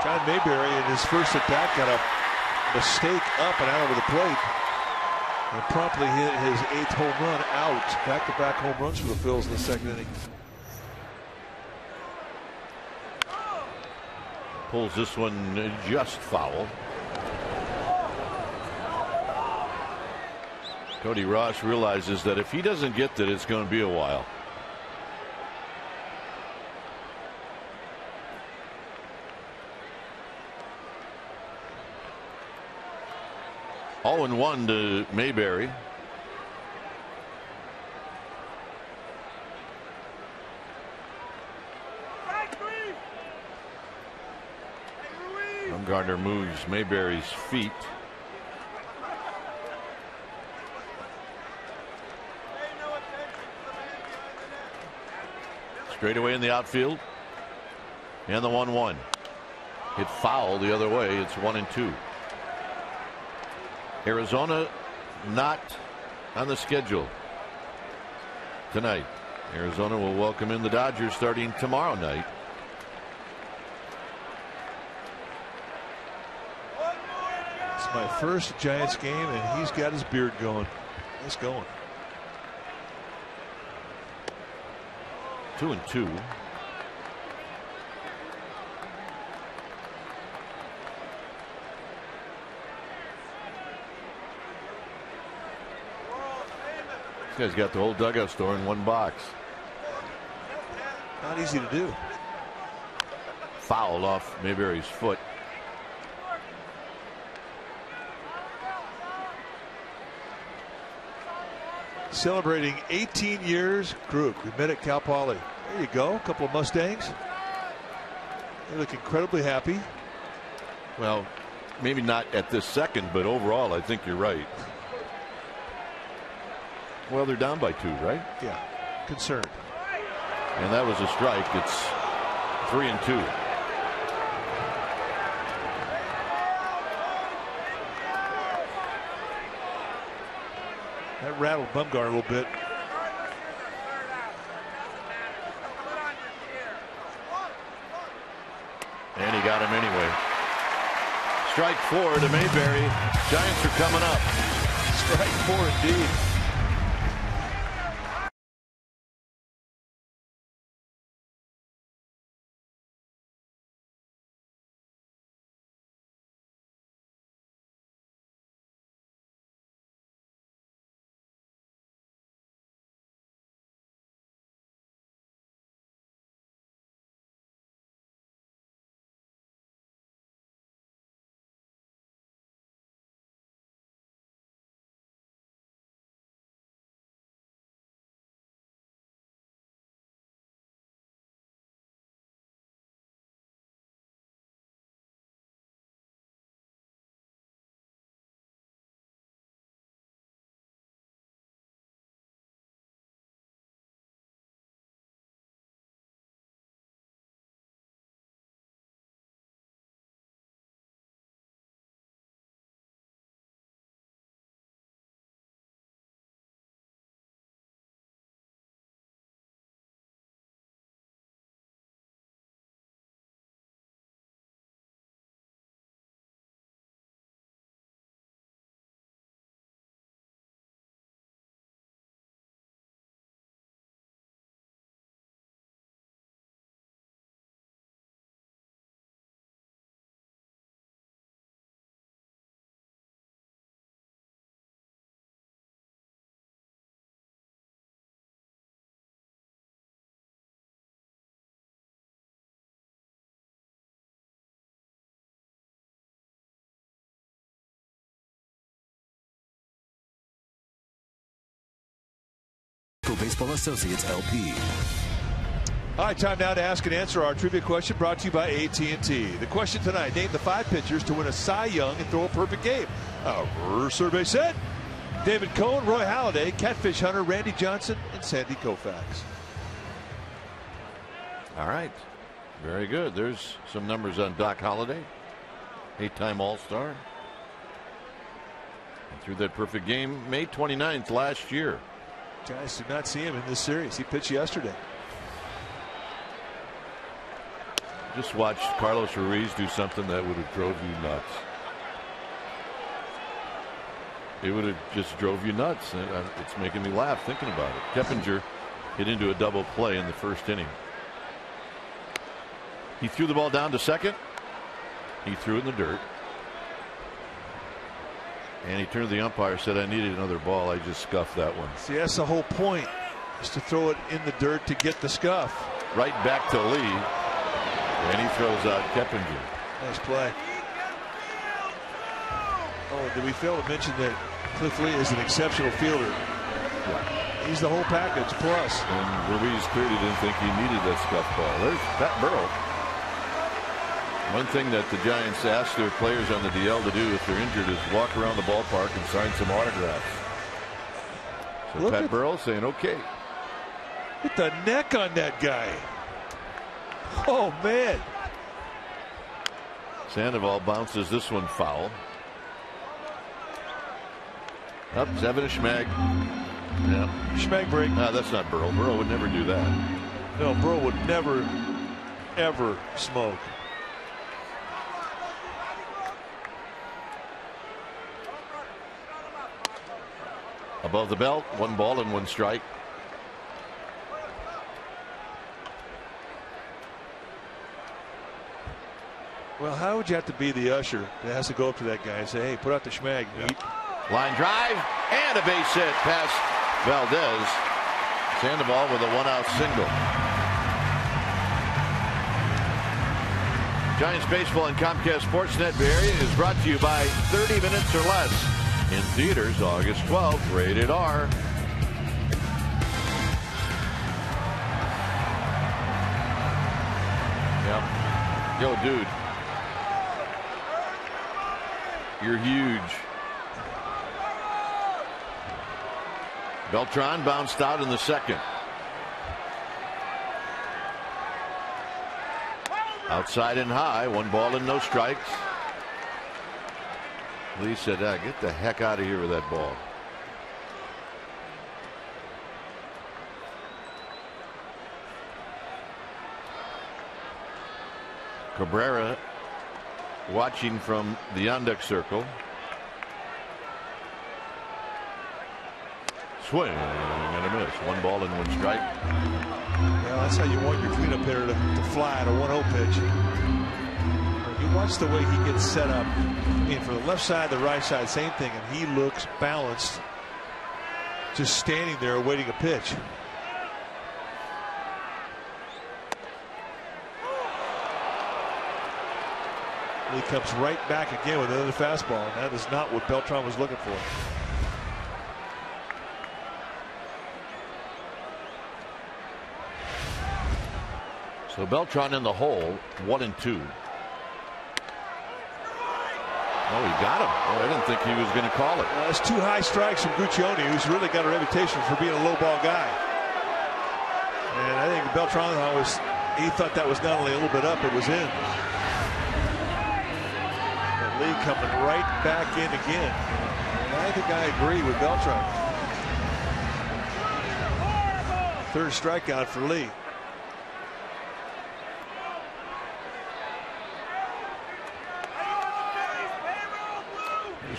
John Mayberry in his first at bat got a mistake up and out over the plate. And promptly hit his 8th home run out. Back-to-back home runs for the Phils in the 2nd inning. Pulls this one just foul. Cody Ross realizes that if he doesn't get that, it's going to be a while. Oh, and 1 to Mayberry. Bumgarner moves Mayberry's feet. Straight away in the outfield. And the 1-1. Hit foul the other way. It's 1-2. Arizona not on the schedule tonight. Arizona will welcome in the Dodgers starting tomorrow night. It's my first Giants game, and he's got his beard going. It's going. 2-2. This guy's got the whole dugout store in one box. Not easy to do. Fouled off Mayberry's foot. Celebrating 18 years, Krug. We met at Cal Poly. There you go. A couple of Mustangs. They look incredibly happy. Well, maybe not at this second, but overall, I think you're right. Well, they're down by 2, right? Yeah. Concerned. And that was a strike. It's 3-2. That rattled Bumgarner a little bit. And he got him anyway. Strike 4 to Mayberry. Giants are coming up. Strike 4 indeed. Baseball Associates LP. All right, time now to ask and answer our trivia question brought to you by AT&T. The question tonight: name the 5 pitchers to win a Cy Young and throw a perfect game. Our survey said David Cohen, Roy Halladay, Catfish Hunter, Randy Johnson, and Sandy Koufax. All right. Very good. There's some numbers on Doc Halladay. 8-time All-Star. And threw that perfect game May 29th last year. Guys did not see him in this series. He pitched yesterday. Just watched Carlos Ruiz do something that would have drove you nuts. It would have just drove you nuts. And it's making me laugh thinking about it. Keppinger hit into a double play in the first inning. He threw the ball down to second. He threw it in the dirt. And he turned to the umpire, said, "I needed another ball. I just scuffed that one." See, that's the whole point, is to throw it in the dirt to get the scuff. Right back to Lee. And he throws out Keppinger. Nice play. Oh, did we fail to mention that Cliff Lee is an exceptional fielder? Yeah. He's the whole package plus. And Ruiz clearly didn't think he needed that scuff ball. There's Pat Burrell. One thing that the Giants ask their players on the DL to do if they're injured is walk around the ballpark and sign some autographs. So Look Pat Burrell saying, okay. Look at the neck on that guy. Oh, man. Sandoval bounces this one foul. Up, Zevin Schmag. Yeah. Schmag break. No, that's not Burrell. Burrell would never do that. No, Burrell would never, ever smoke. Above the belt, 1 ball and 1 strike. Well, how would you have to be the usher that has to go up to that guy and say, "Hey, put out the schmag, meat"? Line drive and a base hit past Valdez. Sandoval with a 1-out single. Giants baseball and Comcast Sportsnet Bay Area is brought to you by 30 Minutes or Less. In theaters August 12th. Rated R. Yep. Yo, dude. You're huge. Beltran bounced out in the second. Outside and high, 1 ball and no strikes. Lee said, get the heck out of here with that ball. Cabrera watching from the on-deck circle. Swing and a miss. 1 ball and 1 strike. Well, that's how you want your cleanup hitter to fly at a 1-0 pitch. You watch the way he gets set up. I mean, for the left side, the right side, same thing, and he looks balanced, just standing there awaiting a pitch. He comes right back again with another fastball, and that is not what Beltran was looking for. So Beltran in the hole, 1-2. Oh, he got him. Oh, I didn't think he was going to call it. That's 2 high strikes from Guccione, who's really got a reputation for being a low ball guy. And I think Beltran he thought that was not only a little bit up, it was in. And Lee coming right back in again. And I think I agree with Beltran. 3rd strikeout for Lee.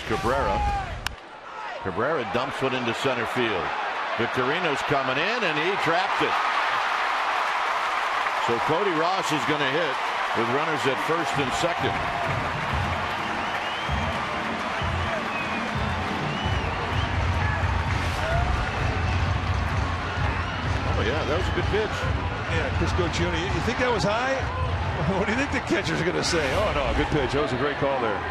Cabrera. Cabrera dumps one into center field. Victorino's coming in and he trapped it. So Cody Ross is going to hit with runners at first and second. Oh yeah, that was a good pitch. Yeah, Chris Guccione, you think that was high? What do you think the catcher's going to say? Oh no, good pitch. That was a great call there.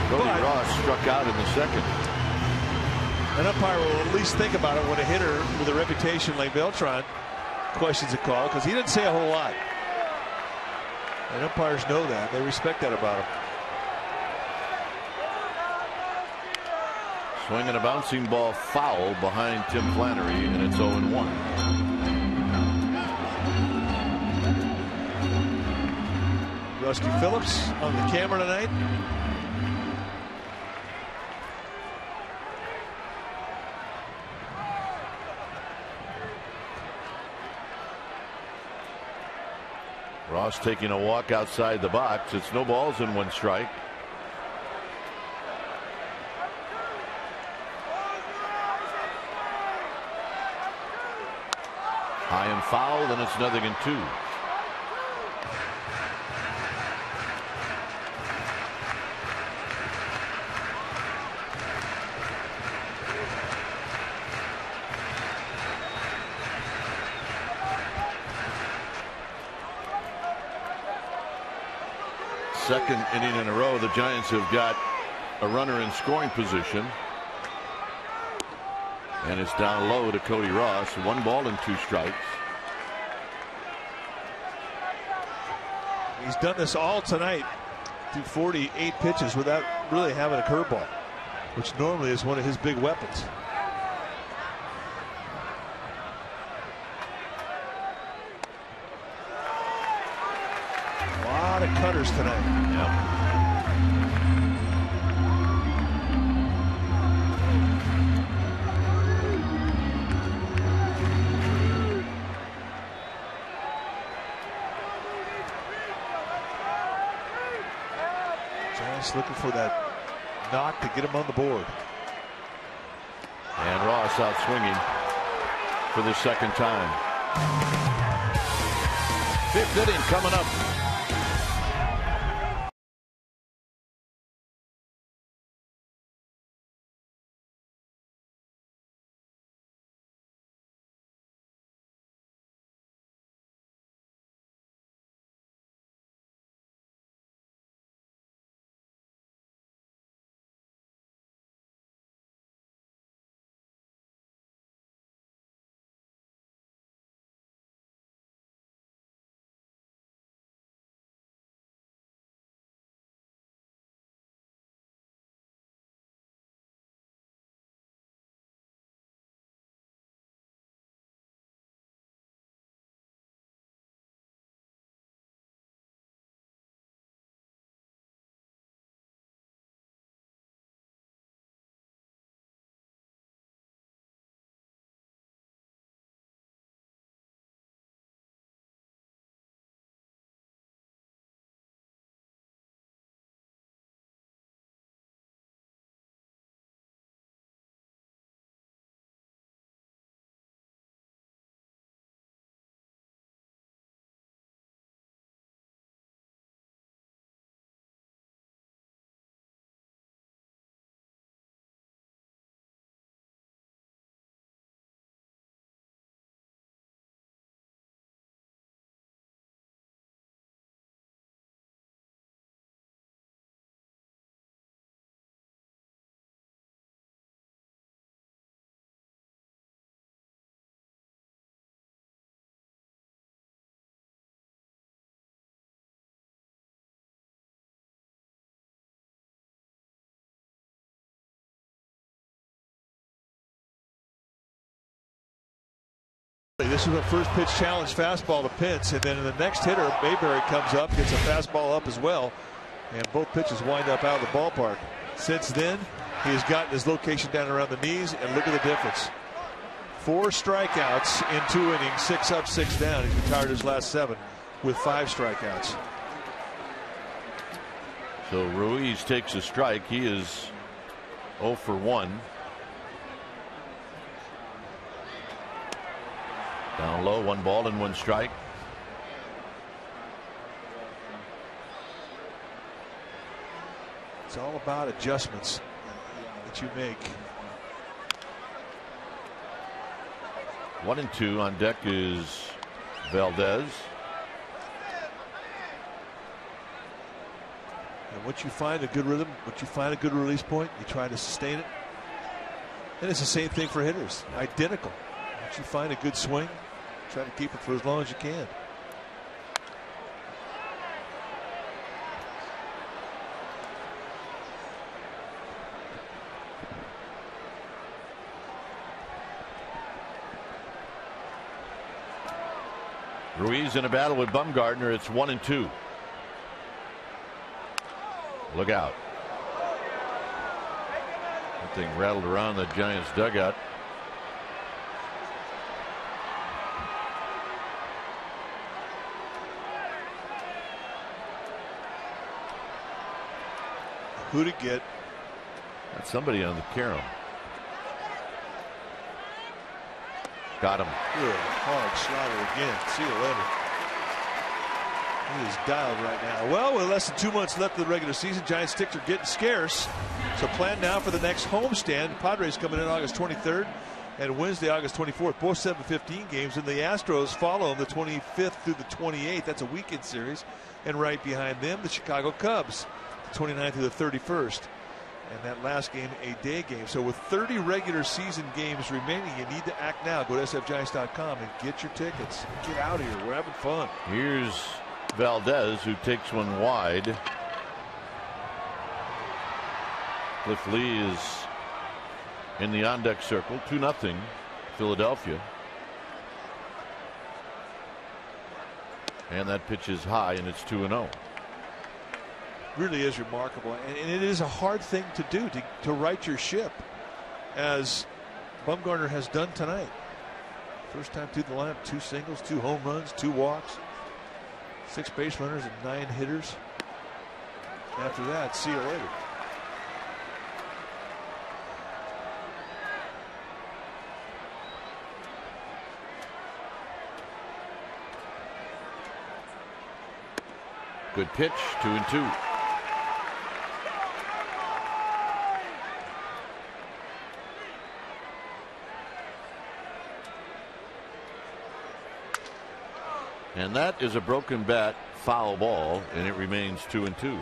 Cody Ross struck out in the second. An umpire will at least think about it when a hitter with a reputation like Beltran questions a call, because he didn't say a whole lot. And umpires know that. They respect that about him. Swinging a bouncing ball foul behind Tim Flannery, and it's 0-1. Rusty Phillips on the camera tonight. Ross taking a walk outside the box. It's no balls and 1 strike. High and foul, then it's 0-2. Second inning in a row, the Giants have got a runner in scoring position. And it's down low to Cody Ross. 1 ball and 2 strikes. He's done this all tonight through 48 pitches without really having a curveball, which normally is one of his big weapons. A lot of cutters tonight. Yep. Giants looking for that knock to get him on the board. And Ross out swinging for the second time. 5th inning coming up. This is a first pitch challenge fastball to Pence, and then the next hitter, Mayberry, comes up, gets a fastball up as well, and both pitches wind up out of the ballpark. Since then, he has gotten his location down around the knees, and look at the difference. 4 strikeouts in 2 innings, 6 up, 6 down. He's retired his last 7 with 5 strikeouts. So Ruiz takes a strike. He is 0 for 1. Down low, 1 ball and 1 strike. It's all about adjustments that you make. 1 and 2 on deck is Valdez. And once you find a good rhythm, once you find a good release point, you try to sustain it. And it's the same thing for hitters. Identical. Once you find a good swing, try to keep it for as long as you can. Ruiz in a battle with Bumgarner. It's 1 and 2. Look out. That thing rattled around the Giants dugout. Who to get? That's somebody on the carom. Got him. Good hard slider again. See you later. He is dialed right now. Well, with less than 2 months left of the regular season, Giants sticks are getting scarce. So plan now for the next homestand. Padres coming in August 23rd and Wednesday, August 24th. Both 7:15 games, and the Astros follow them the 25th through the 28th. That's a weekend series. And right behind them, the Chicago Cubs, the 29th through the 31st. And that last game, a day game. So with 30 regular season games remaining, you need to act now. Go to sfgiants.com and get your tickets. Get out of here. We're having fun. Here's Valdez, who takes one wide. Cliff Lee is in the on-deck circle. 2-0 Philadelphia. And that pitch is high, and it's 2-0. Really is remarkable, and it is a hard thing to do, to right your ship, as Bumgarner has done tonight. First time through the lineup, 2 singles, 2 home runs, 2 walks, 6 base runners, and 9 hitters. After that, see you later. Good pitch, 2-2. And that is a broken bat, foul ball, and it remains 2-2.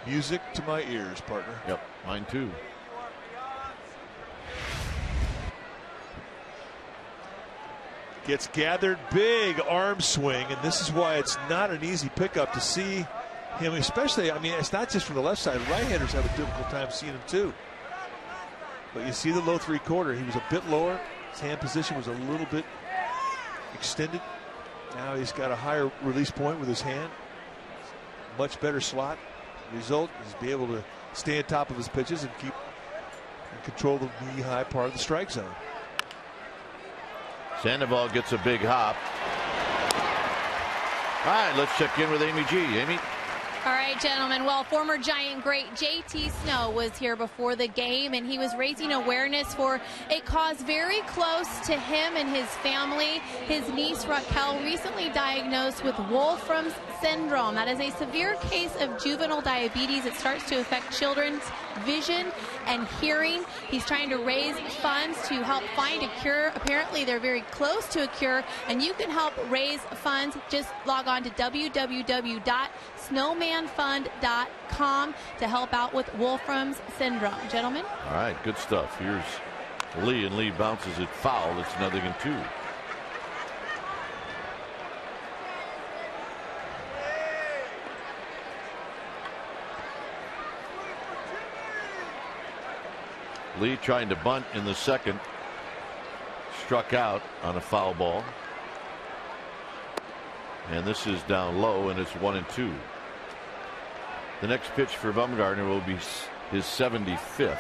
Music to my ears, partner. Yep, mine too. Gets gathered, big arm swing, and this is why it's not an easy pickup to see him, especially, I mean, it's not just from the left side. Right-handers have a difficult time seeing him too. But you see the low 3/4. He was a bit lower. His hand position was a little bit extended. Now he's got a higher release point with his hand. Much better slot. The result is be able to stay on top of his pitches and keep and control the knee-high part of the strike zone. Sandoval gets a big hop. All right, let's check in with Amy G. Amy? All right, gentlemen. Well, former Giant great J.T. Snow was here before the game, and he was raising awareness for a cause very close to him and his family. His niece, Raquel, recently diagnosed with Wolfram's syndrome. That is a severe case of juvenile diabetes. It starts to affect children's vision and hearing. He's trying to raise funds to help find a cure. Apparently, they're very close to a cure, and you can help raise funds. Just log on to www.snowmanfund.com to help out with Wolfram's syndrome. Gentlemen? All right, good stuff. Here's Lee, and Lee bounces it foul. It's 0-2. Lee trying to bunt in the second. struck out on a foul ball. And this is down low, and it's 1-2. The next pitch for Bumgarner will be his 75th.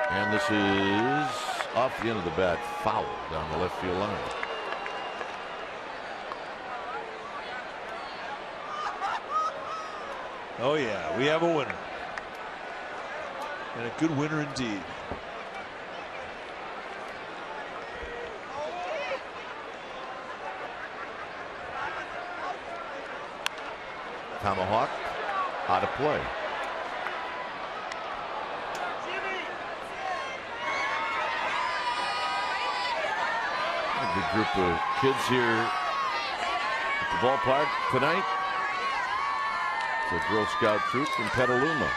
And this is off the end of the bat, foul down the left field line. Oh yeah, we have a winner. And a good winner indeed. Tomahawk out of play. A good group of kids here at the ballpark tonight. It's a Girl Scout troop from Petaluma.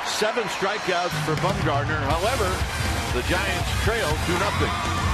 Seven strikeouts for Bumgarner. However, the Giants trail 2-0.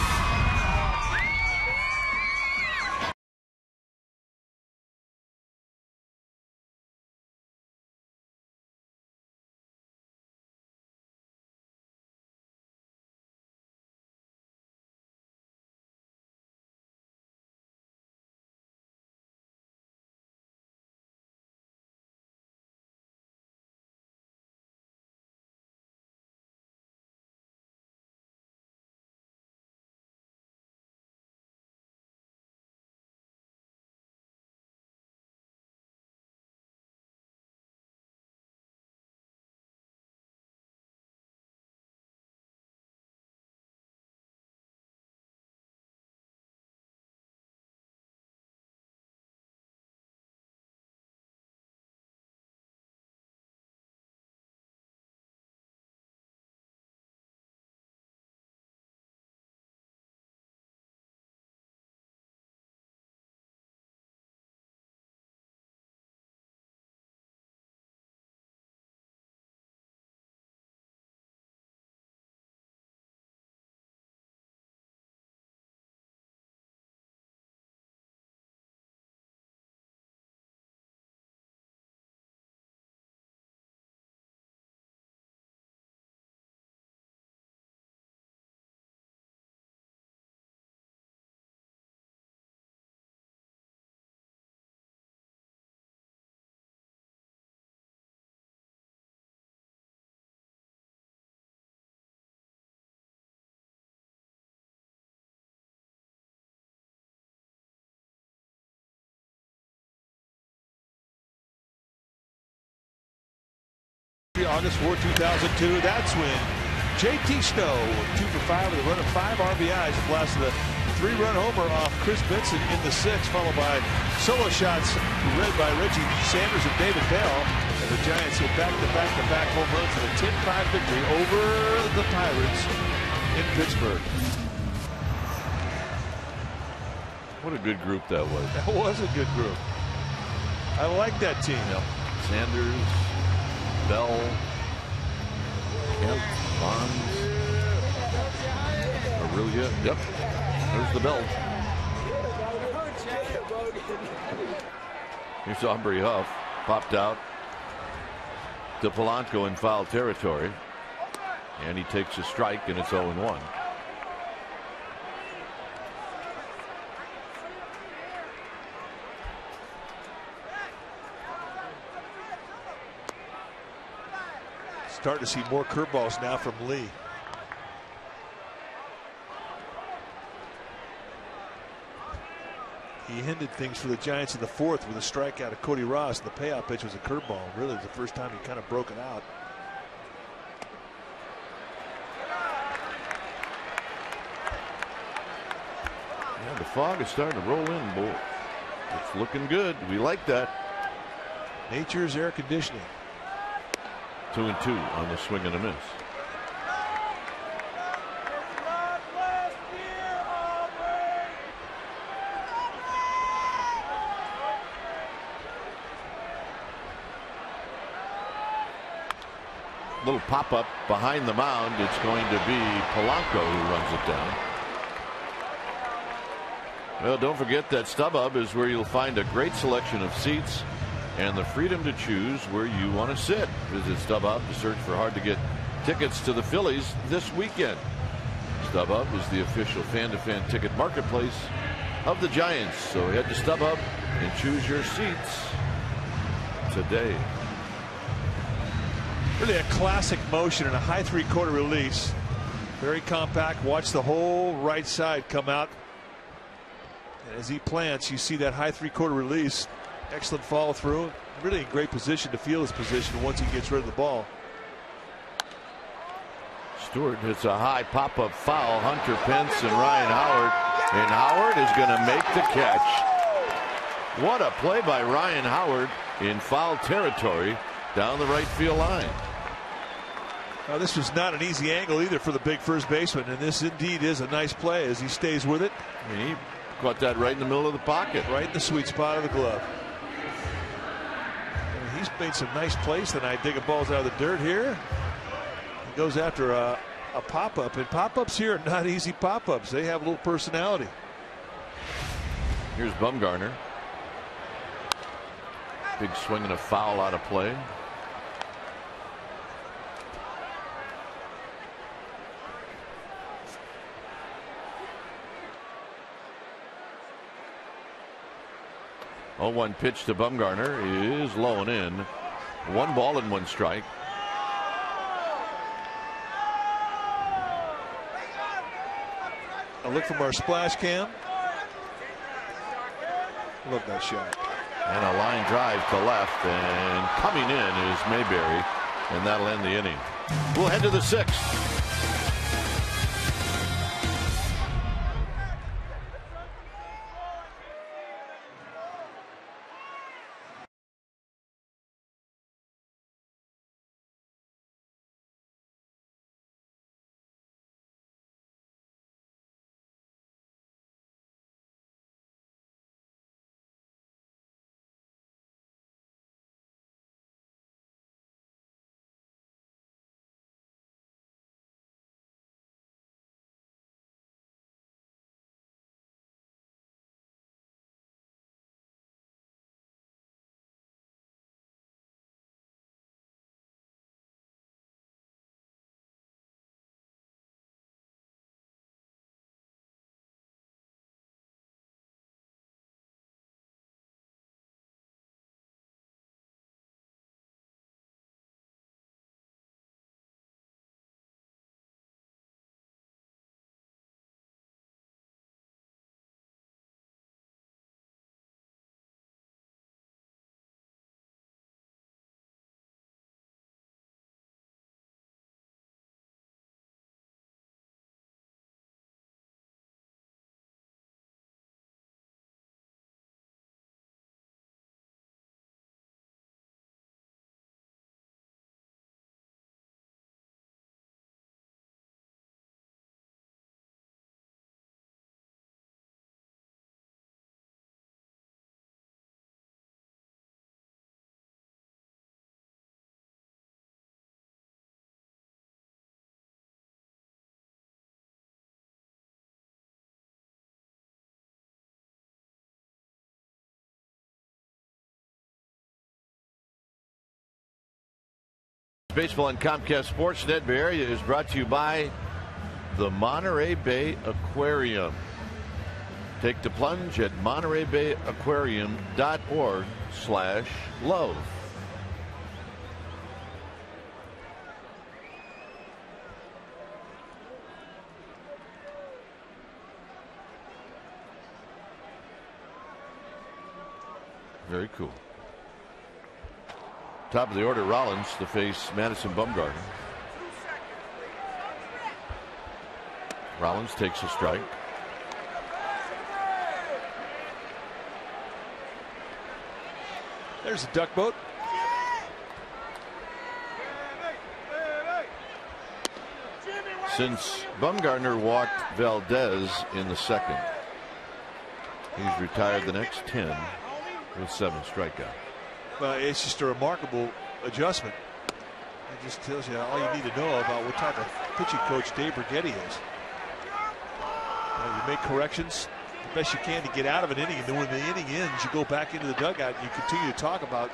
August 4, 2002. That's when J.T. Snow, 2 for 5 with a run of 5 RBIs, blasted a 3-run homer off Chris Benson in the 6th, followed by solo shots led by Reggie Sanders and David Bell. And the Giants hit back-to-back home runs in a 10-5 victory over the Pirates in Pittsburgh. What a good group that was. That was a good group. I like that team. Yep. Sanders, Bell, Kemp, Bonds, Aurelia. Yep, there's the belt. Here's Aubrey Huff, popped out to Polanco in foul territory, and he takes a strike, and it's 0-1. Starting to see more curveballs now from Lee. He ended things for the Giants in the 4th with a strikeout of Cody Ross. The payoff pitch was a curveball. Really, the first time he kind of broke it out. Yeah, the fog is starting to roll in, boy. It's looking good. We like that. Nature's air conditioning. 2-2 on the swing and a miss. Little pop-up behind the mound. It's going to be Polanco who runs it down. Well, don't forget that StubHub is where you'll find a great selection of seats and the freedom to choose where you want to sit. Visit StubHub to search for hard-to-get tickets to the Phillies this weekend. StubHub is the official fan-to-fan ticket marketplace of the Giants. So head to StubHub and choose your seats today. Really a classic motion and a high three-quarter release. Very compact. Watch the whole right side come out. And as he plants, you see that high three-quarter release. Excellent follow through. Really in great position to feel his position once he gets rid of the ball. Stewart hits a high pop-up foul. Hunter Pence and Ryan Howard. And Howard is going to make the catch. What a play by Ryan Howard in foul territory down the right field line. Now, this was not an easy angle either for the big first baseman, and this indeed is a nice play as he stays with it. He caught that right in the middle of the pocket. Right in the sweet spot of the glove. And he's made some nice plays tonight, digging balls out of the dirt here. He goes after a pop-up, and pop-ups here are not easy pop-ups. They have a little personality. Here's Bumgarner. Big swing and a foul out of play. Oh, 1 pitch to Bumgarner is low and in. 1 ball and 1 strike. A look from our splash cam. Love that shot. And a line drive to left, and coming in is Mayberry, and that'll end the inning. We'll head to the 6th. Baseball on Comcast Sportsnet Bay Area is brought to you by the Monterey Bay Aquarium. Take the plunge at MontereyBayAquarium.org/love. Very cool. Top of the order, Rollins to face Madison Bumgarner. Rollins takes a strike. There's a duck boat. Since Bumgarner walked Valdez in the 2nd, he's retired the next 10 with 7 strikeouts. It's just a remarkable adjustment. It just tells you all you need to know about what type of pitching coach Dave Brighetti is. You make corrections the best you can to get out of an inning, and then when the inning ends, you go back into the dugout and you continue to talk about.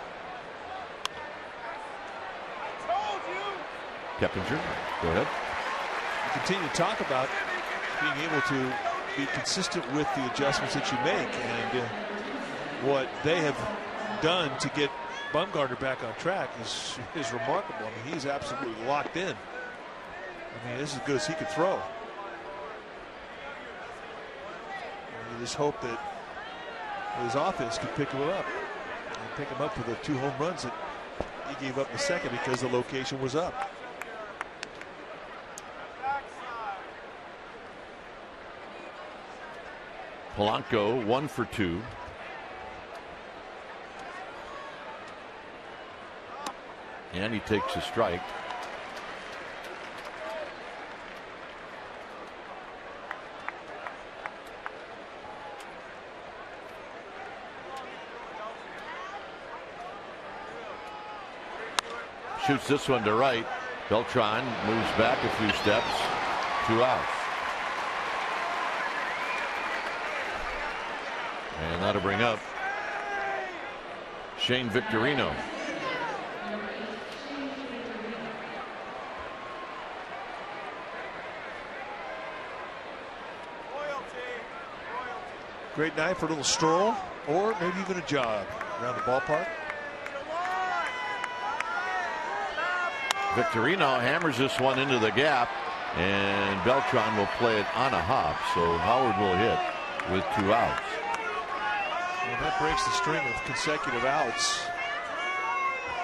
Keppinger, go ahead. You continue to talk about being able to be consistent with the adjustments that you make, and what they have done to get Bumgarner back on track is remarkable. I mean, he's absolutely locked in. I mean, this is as good as he could throw. And you just hope that his offense could pick him up and pick him up for the 2 home runs that he gave up in the second because the location was up. Polanco 1 for 2. And he takes a strike. Shoots this one to right. Beltran moves back a few steps. 2 outs. And that'll bring up Shane Victorino. Great night for a little stroll or maybe even a jog around the ballpark. Victorino hammers this one into the gap, and Beltran will play it on a hop. So Howard will hit with 2 outs. And that breaks the string of consecutive outs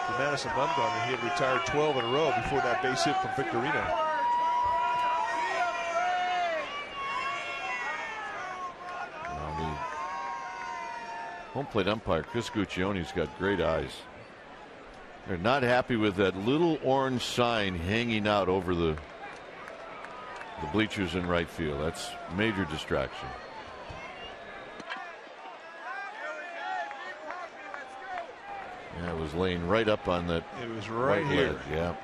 for Madison Bumgarner. He had retired 12 in a row before that base hit from Victorino. Home plate umpire Chris Guccione's got great eyes. They're not happy with that little orange sign hanging out over the bleachers in right field. That's major distraction. Yeah, it was laying right up on that. It was right here. Leg. Yeah.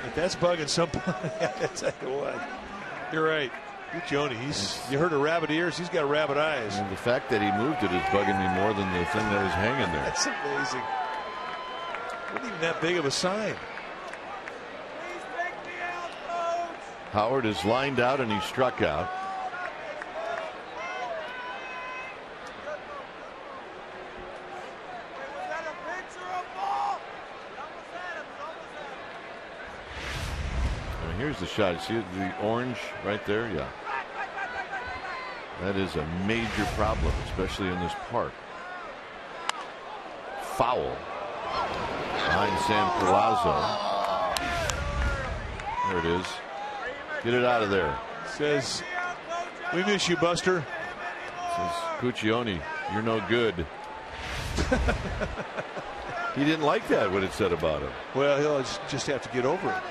If that's bugging somebody, I tell you what, you're right. Guccione, you heard of rabbit ears, he's got rabbit eyes. And the fact that he moved it is bugging me more than the thing that was hanging there. That's amazing. Wasn't even that big of a sign. Howard is lined out and he struck out. Here's the shot. See the orange right there? Yeah. That is a major problem, especially in this park. Foul behind Sam Palazzo. There it is. Get it out of there. Says, we miss you, Buster. Says Guccione, you're no good. He didn't like that, what it said about him. Well, he'll just have to get over it.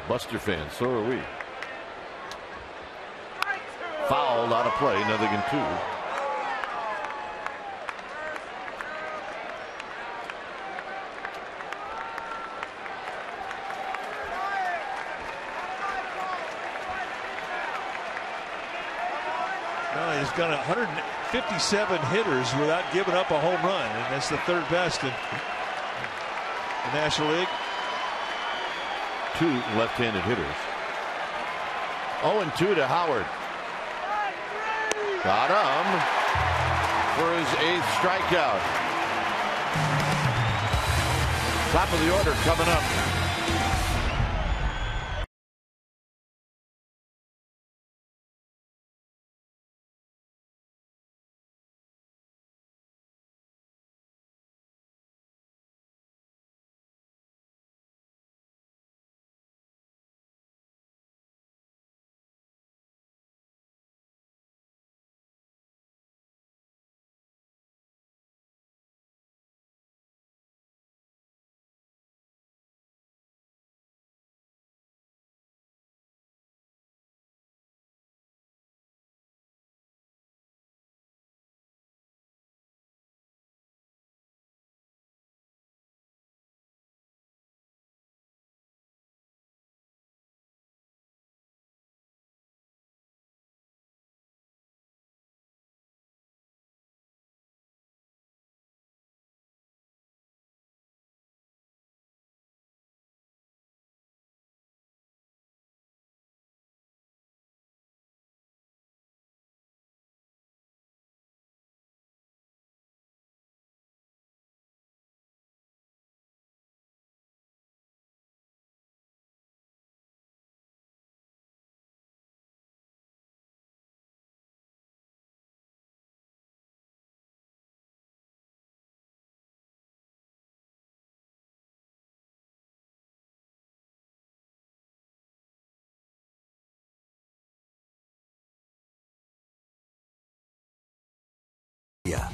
Buster fans, so are we. Fouled out of play, nothing in 2. No, he's got 157 hitters without giving up a home run, and that's the 3rd best in the National League. 2 left-handed hitters. 0-2 to Howard. Got him for his 8th strikeout. Top of the order coming up.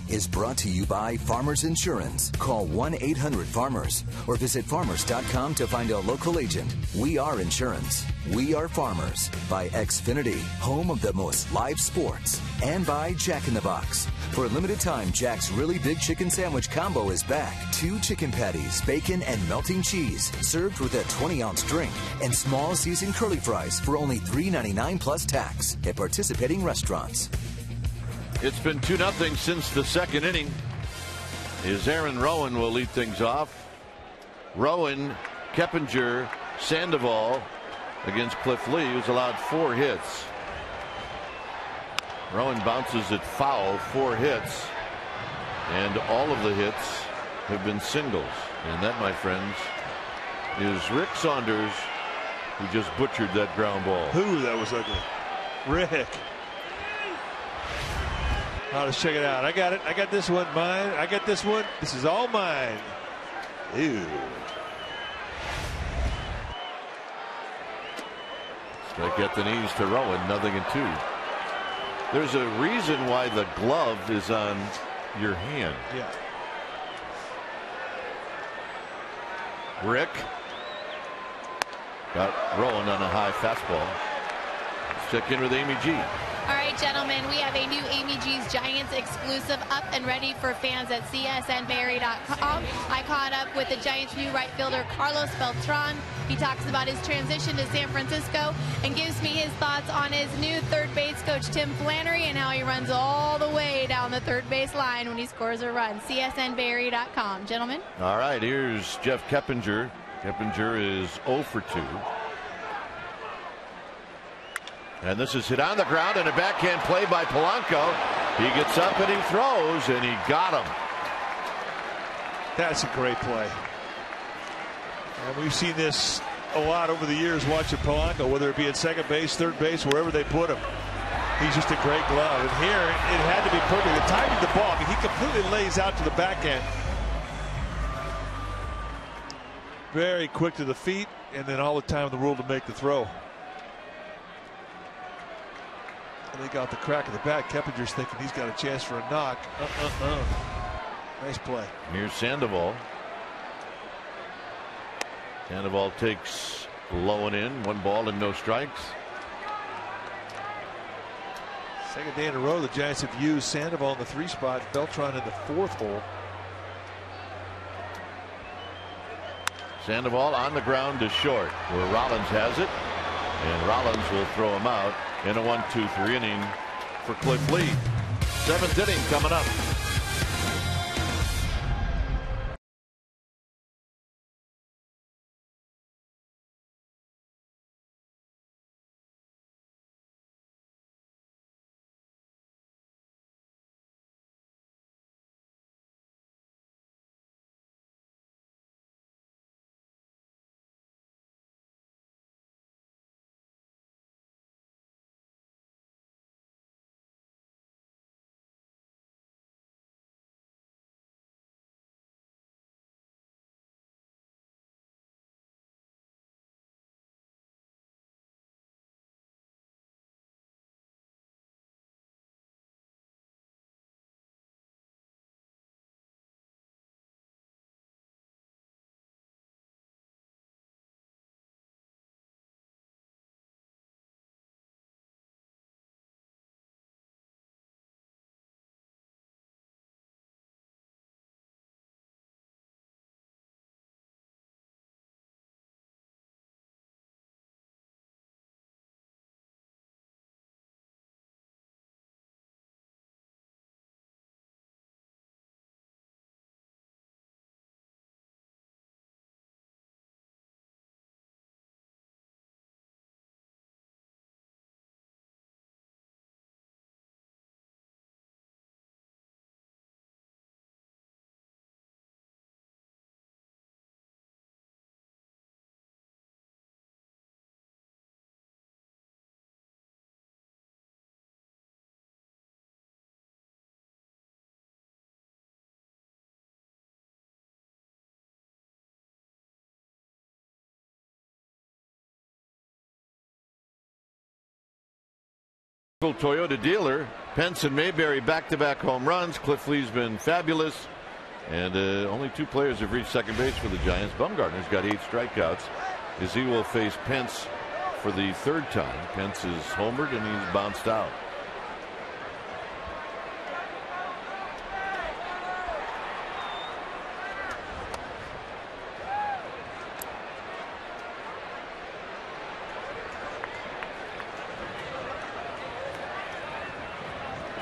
Is brought to you by Farmers Insurance. Call 1-800-FARMERS or visit farmers.com to find a local agent. We are insurance. We are farmers. By Xfinity, home of the most live sports. And by Jack in the Box. For a limited time, Jack's Really Big Chicken Sandwich Combo is back. 2 chicken patties, bacon, and melting cheese, served with a 20-ounce drink, and small seasoned curly fries for only $3.99 plus tax at participating restaurants. It's been 2-0 since the second inning. Is Aaron Rowan will lead things off. Rowan, Keppinger, Sandoval against Cliff Lee, who's allowed 4 hits. Rowan bounces it foul, 4 hits, and all of the hits have been singles. And that, my friends, is Rick Saunders, who just butchered that ground ball. Ooh, that was ugly. Rick. Oh, let's check it out. I got it. I got this one. Mine. I got this one. This is all mine. Ew. Strike at the knees to Rowan, 0-2. There's a reason why the glove is on your hand. Yeah. Rick got Rowan on a high fastball. Let's check in with Amy G. All right, gentlemen, we have a new Amy G's Giants exclusive up and ready for fans at csnberry.com. I caught up with the Giants' new right fielder, Carlos Beltran. He talks about his transition to San Francisco and gives me his thoughts on his new third base coach, Tim Flannery, and how he runs all the way down the third base line when he scores a run. csnberry.com. Gentlemen. All right, here's Jeff Keppinger. Keppinger is 0 for 2. And this is hit on the ground and a backhand play by Polanco. He gets up and he throws, and he got him. That's a great play. And we've seen this a lot over the years watching Polanco, whether it be at second base, third base, wherever they put him. He's just a great glove. And here, it had to be perfect. The timing of the ball, I mean, he completely lays out to the backhand. Very quick to the feet, and then all the time in the world to make the throw. And they got the crack of the bat. Keppinger's thinking he's got a chance for a knock. Nice play. Here's Sandoval. Sandoval takes low and in. 1 ball and no strikes. Second day in a row the Giants have used Sandoval in the 3 spot. Beltran in the 4th hole. Sandoval on the ground to short, where Rollins has it. And Rollins will throw him out in a 1-2-3 inning for Cliff Lee. 7th inning coming up. Toyota dealer. Pence and Mayberry back-to-back home runs. Cliff Lee's been fabulous. And only 2 players have reached second base for the Giants. Bumgarner's got 8 strikeouts as he will face Pence for the 3rd time. Pence is homered and he's bounced out.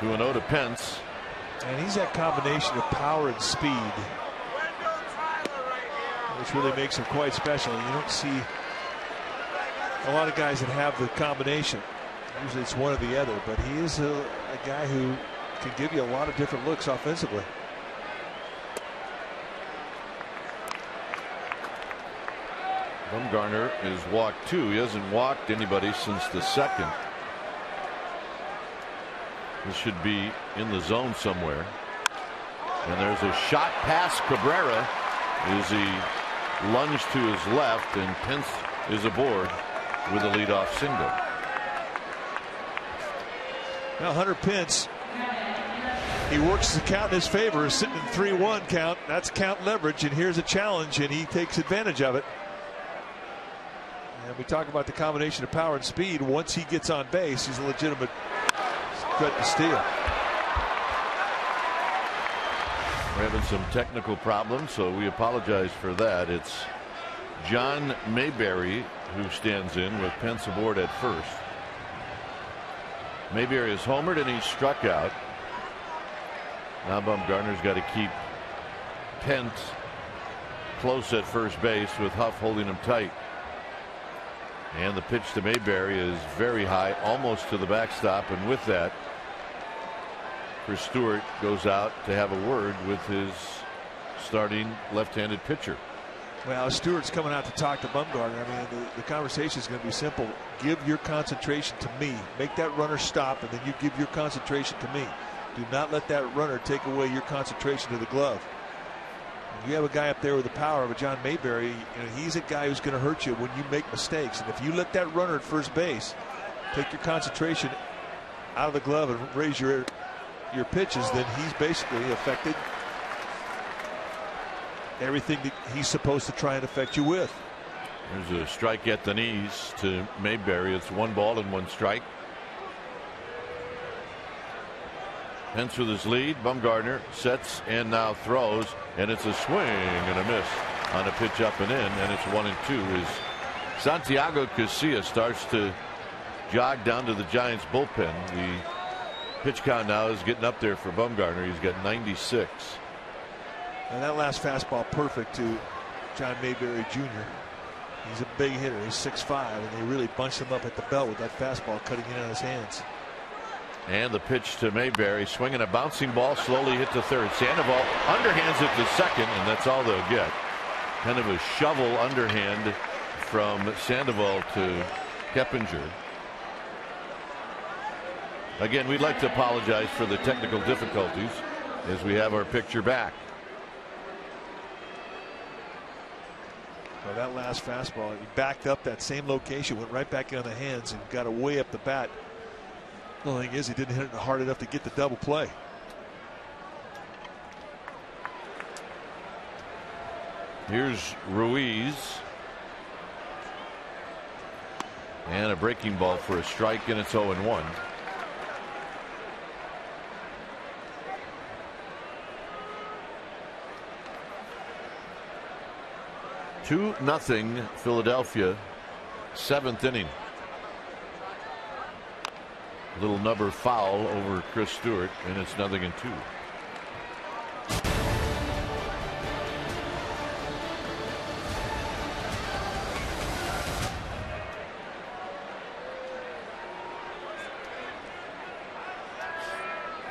To 2-0 to Pence. And he's that combination of power and speed, which really makes him quite special. You don't see a lot of guys that have the combination. Usually it's one or the other, but he is a guy who can give you a lot of different looks offensively. Bumgarner is walked 2. He hasn't walked anybody since the 2nd. This should be in the zone somewhere. And there's a shot past Cabrera as he lunged to his left, and Pence is aboard with a leadoff single. Now Hunter Pence, he works the count in his favor, is sitting in 3-1 count. That's count leverage, and here's a challenge, and he takes advantage of it. And we talk about the combination of power and speed. Once he gets on base, he's a legitimate threat to steal. We're having some technical problems, so we apologize for that. It's John Mayberry who stands in with Pence aboard at first. Mayberry is homered and he's struck out. Now Bumgarner's got to keep Pence close at first base with Huff holding him tight. And the pitch to Mayberry is very high, almost to the backstop, and with that, Chris Stewart goes out to have a word with his starting left-handed pitcher. Well, Stewart's coming out to talk to Bumgarner. I mean, the conversation is going to be simple. Give your concentration to me. Make that runner stop, and then you give your concentration to me. Do not let that runner take away your concentration to the glove. You have a guy up there with the power of a John Mayberry. You know, he's a guy who's going to hurt you when you make mistakes. And if you let that runner at first base take your concentration out of the glove and raise your pitches, then he's basically affected everything that he's supposed to try and affect you with. There's a strike at the knees to Mayberry. It's 1 ball and 1 strike. Pence with his lead. Bumgarner sets and now throws, and it's a swing and a miss on a pitch up and in, and it's 1-2 as Santiago Casilla starts to jog down to the Giants bullpen. The pitch count now is getting up there for Bumgarner. He's got 96. And that last fastball perfect to John Mayberry Jr. He's a big hitter. He's 6'5", and they really bunched him up at the belt with that fastball cutting in on his hands. And the pitch to Mayberry, swinging a bouncing ball, slowly hit to third. Sandoval underhands it to second, and that's all they'll get. Kind of a shovel underhand from Sandoval to Keppinger. Again, we'd like to apologize for the technical difficulties as we have our picture back. Well, that last fastball, he backed up that same location, went right back in on the hands, and got away up the bat. The only thing is, he didn't hit it hard enough to get the double play. Here's Ruiz. And a breaking ball for a strike, and it's 0-1. Two nothing Philadelphia, 7th inning. Little number foul over Chris Stewart, and it's 0-2.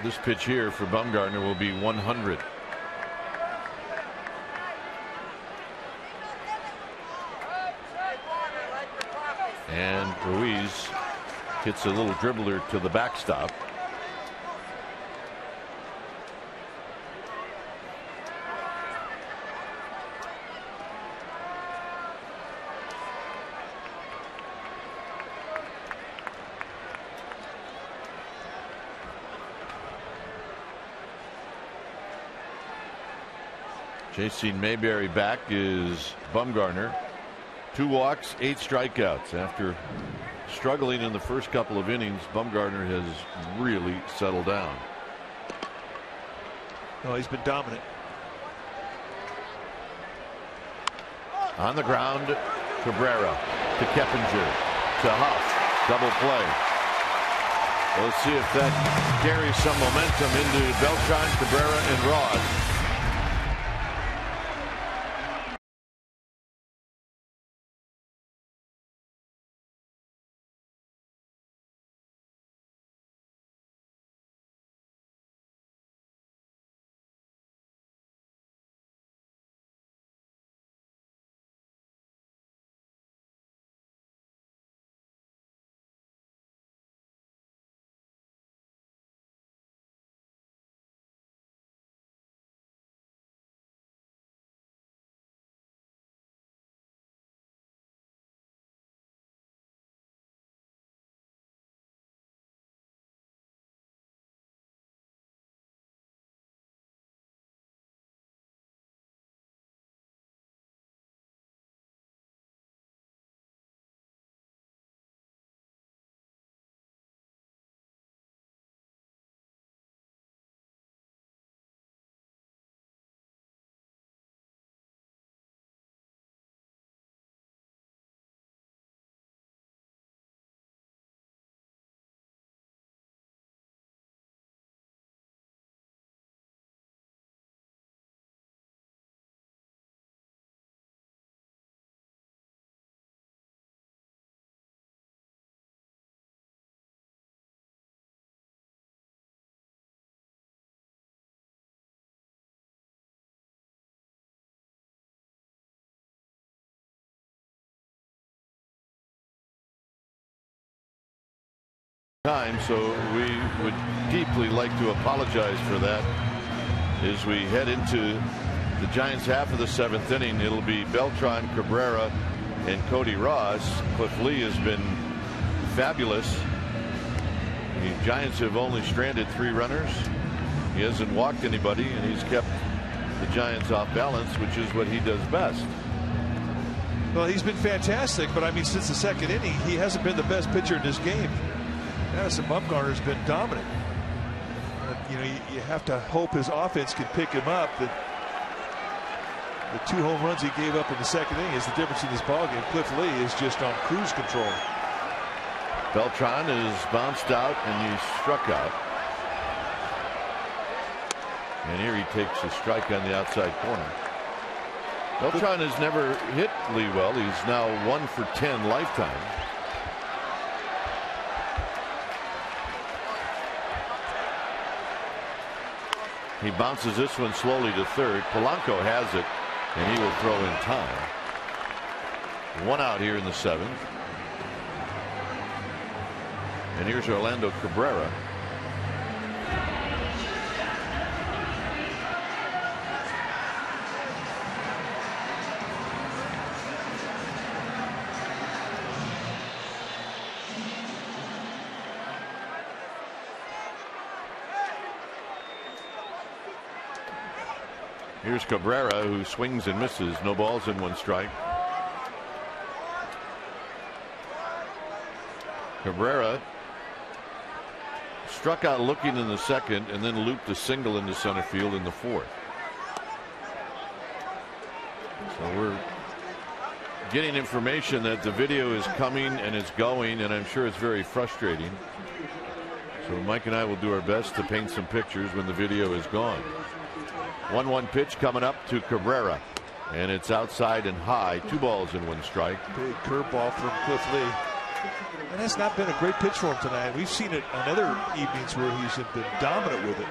This pitch here for Bumgarner will be 100. And Ruiz hits a little dribbler to the backstop. Chasing Mayberry back is Bumgarner. 2 walks, 8 strikeouts. After struggling in the first couple of innings, Bumgarner has really settled down. Oh, he's been dominant. On the ground, Cabrera to Keppinger to Huff. Double play. We'll see if that carries some momentum into Beltran, Cabrera, and Ross. Time, so we would deeply like to apologize for that. As we head into the Giants half of the 7th inning, it'll be Beltran, Cabrera, and Cody Ross. Cliff Lee has been fabulous. The Giants have only stranded 3 runners. He hasn't walked anybody, and he's kept the Giants off balance, which is what he does best. Well, he's been fantastic, but I mean, since the 2nd inning, he hasn't been the best pitcher in this game. Madison Bumgarner's been dominant. You know, you have to hope his offense can pick him up. The 2 home runs he gave up in the 2nd inning is the difference in this ballgame. Cliff Lee is just on cruise control. Beltran is bounced out and he's struck out. And here he takes a strike on the outside corner. Beltran has never hit Lee well. He's now 1 for 10 lifetime. He bounces this one slowly to third. Polanco has it, and he will throw in time. 1 out here in the 7th. And here's Orlando Cabrera. Here's Cabrera, who swings and misses. No balls and 1 strike. Cabrera struck out looking in the 2nd and then looped a single into center field in the 4th. So we're getting information that the video is coming and it's going, and I'm sure it's very frustrating. So Mike and I will do our best to paint some pictures when the video is gone. 1-1 pitch coming up to Cabrera, and it's outside and high. 2 balls and 1 strike. Big curveball from Cliff Lee. And that's not been a great pitch for him tonight. We've seen it on other evenings where he's been dominant with it.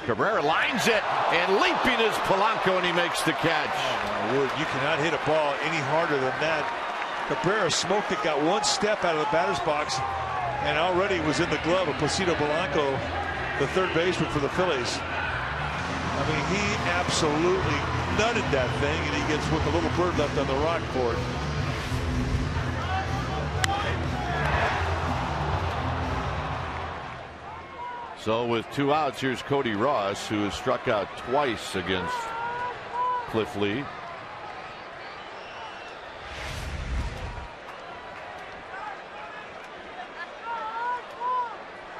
Cabrera lines it, and leaping is Polanco, and he makes the catch. Oh, my word, you cannot hit a ball any harder than that. Cabrera smoked it, got 1 step out of the batter's box, and already was in the glove of Placido Polanco, the 3rd baseman for the Phillies. I mean, he absolutely nutted that thing, and he gets with a little bird left on the rock for it. So with 2 outs, here's Cody Ross, who has struck out twice against Cliff Lee.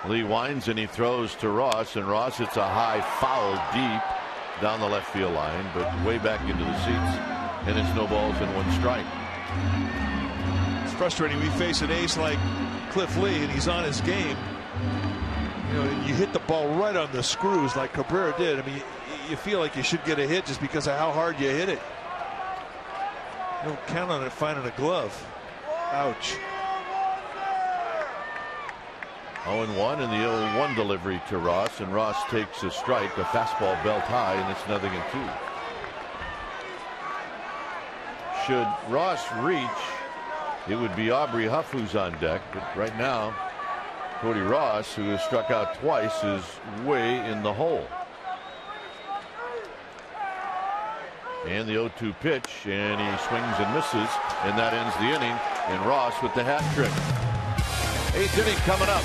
Lee winds and he throws to Ross, and Ross hits a high foul deep down the left field line, but way back into the seats, and it's no balls and 1 strike. It's frustrating. We face an ace like Cliff Lee, and he's on his game. You know, you hit the ball right on the screws like Cabrera did. I mean, you feel like you should get a hit just because of how hard you hit it. You don't count on it finding a glove. Ouch. 0-1 and the 0-1 delivery to Ross, and Ross takes a strike, a fastball belt high, and it's 0-2. Should Ross reach, it would be Aubrey Huff who's on deck, but right now Cody Ross, who has struck out twice, is way in the hole. And the 0-2 pitch, and he swings and misses, and that ends the inning, and Ross with the hat trick. 8th inning coming up.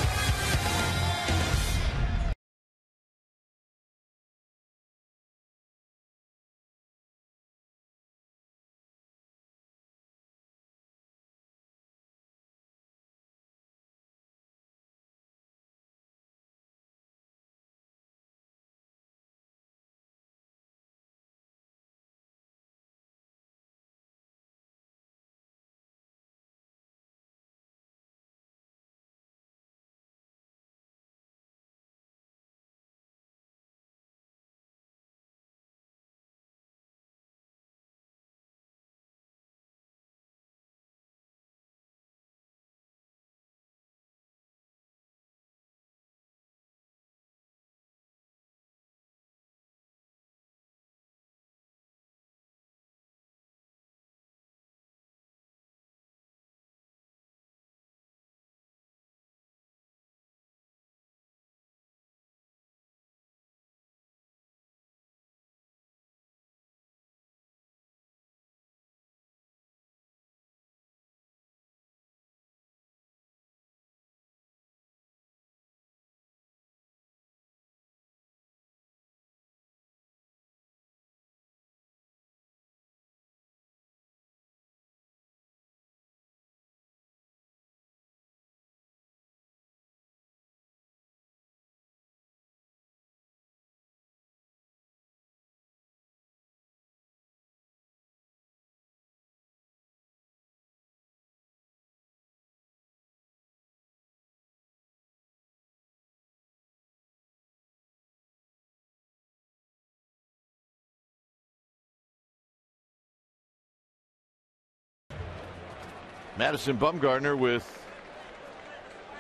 Madison Bumgarner with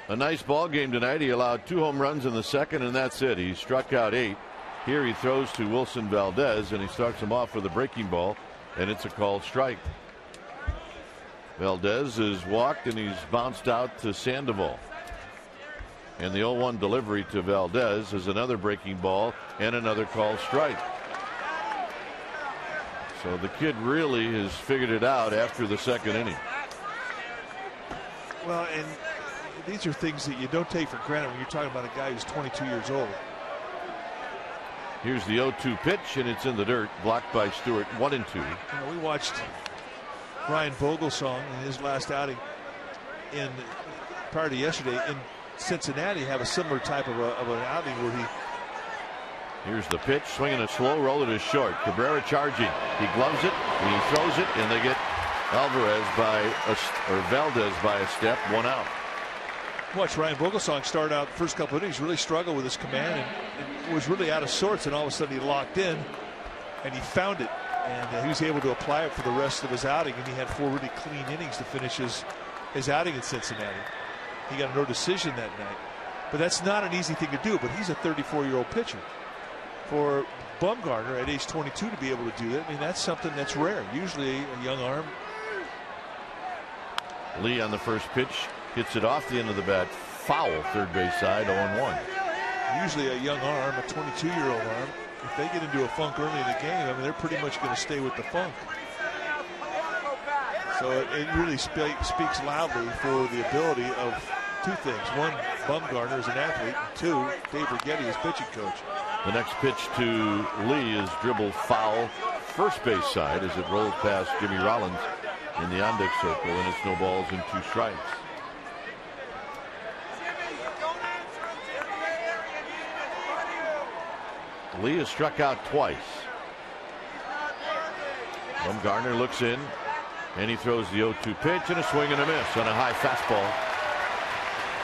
a nice ball game tonight. He allowed 2 home runs in the second, and that's it. He struck out 8. Here he throws to Wilson Valdez, and he starts him off with a breaking ball, and it's a called strike. Valdez is walked, and he's bounced out to Sandoval. And the 0-1 delivery to Valdez is another breaking ball and another called strike. So the kid really has figured it out after the second inning. Well, and these are things that you don't take for granted when you're talking about a guy who's 22 years old. Here's the 0-2 pitch, and it's in the dirt, blocked by Stewart. 1-2. You know, we watched Ryan Vogelsong in his last outing prior to yesterday in Cincinnati have a similar type of an outing where he. Here's the pitch, swinging a slow roll. It is short. Cabrera charging. He gloves it, and he throws it, and they get Valdez by a step. 1 out. Watch Ryan Vogelsong start out the first couple of innings, really struggled with his command and was really out of sorts, and all of a sudden he locked in and he found it, and he was able to apply it for the rest of his outing, and he had 4 really clean innings to finish his outing in Cincinnati. He got a no decision that night, but that's not an easy thing to do. But he's a 34-year-old pitcher. For Bumgarner at age 22 to be able to do that, I mean, that's something that's rare. Usually a young arm. Lee on the first pitch hits it off the end of the bat, foul, third base side, 0-1. Usually a young arm, a 22-year-old arm, if they get into a funk early in the game, I mean, they're pretty much going to stay with the funk. So it really speaks loudly for the ability of 2 things. 1, Bumgarner is an athlete, and 2, Dave Righetti is pitching coach. The next pitch to Lee is dribbled foul, first base side as it rolls past Jimmy Rollins in the on-deck circle, and it's no balls and 2 strikes. Lee has struck out twice. Bumgarner looks in, and he throws the 0-2 pitch and a swing and a miss on a high fastball.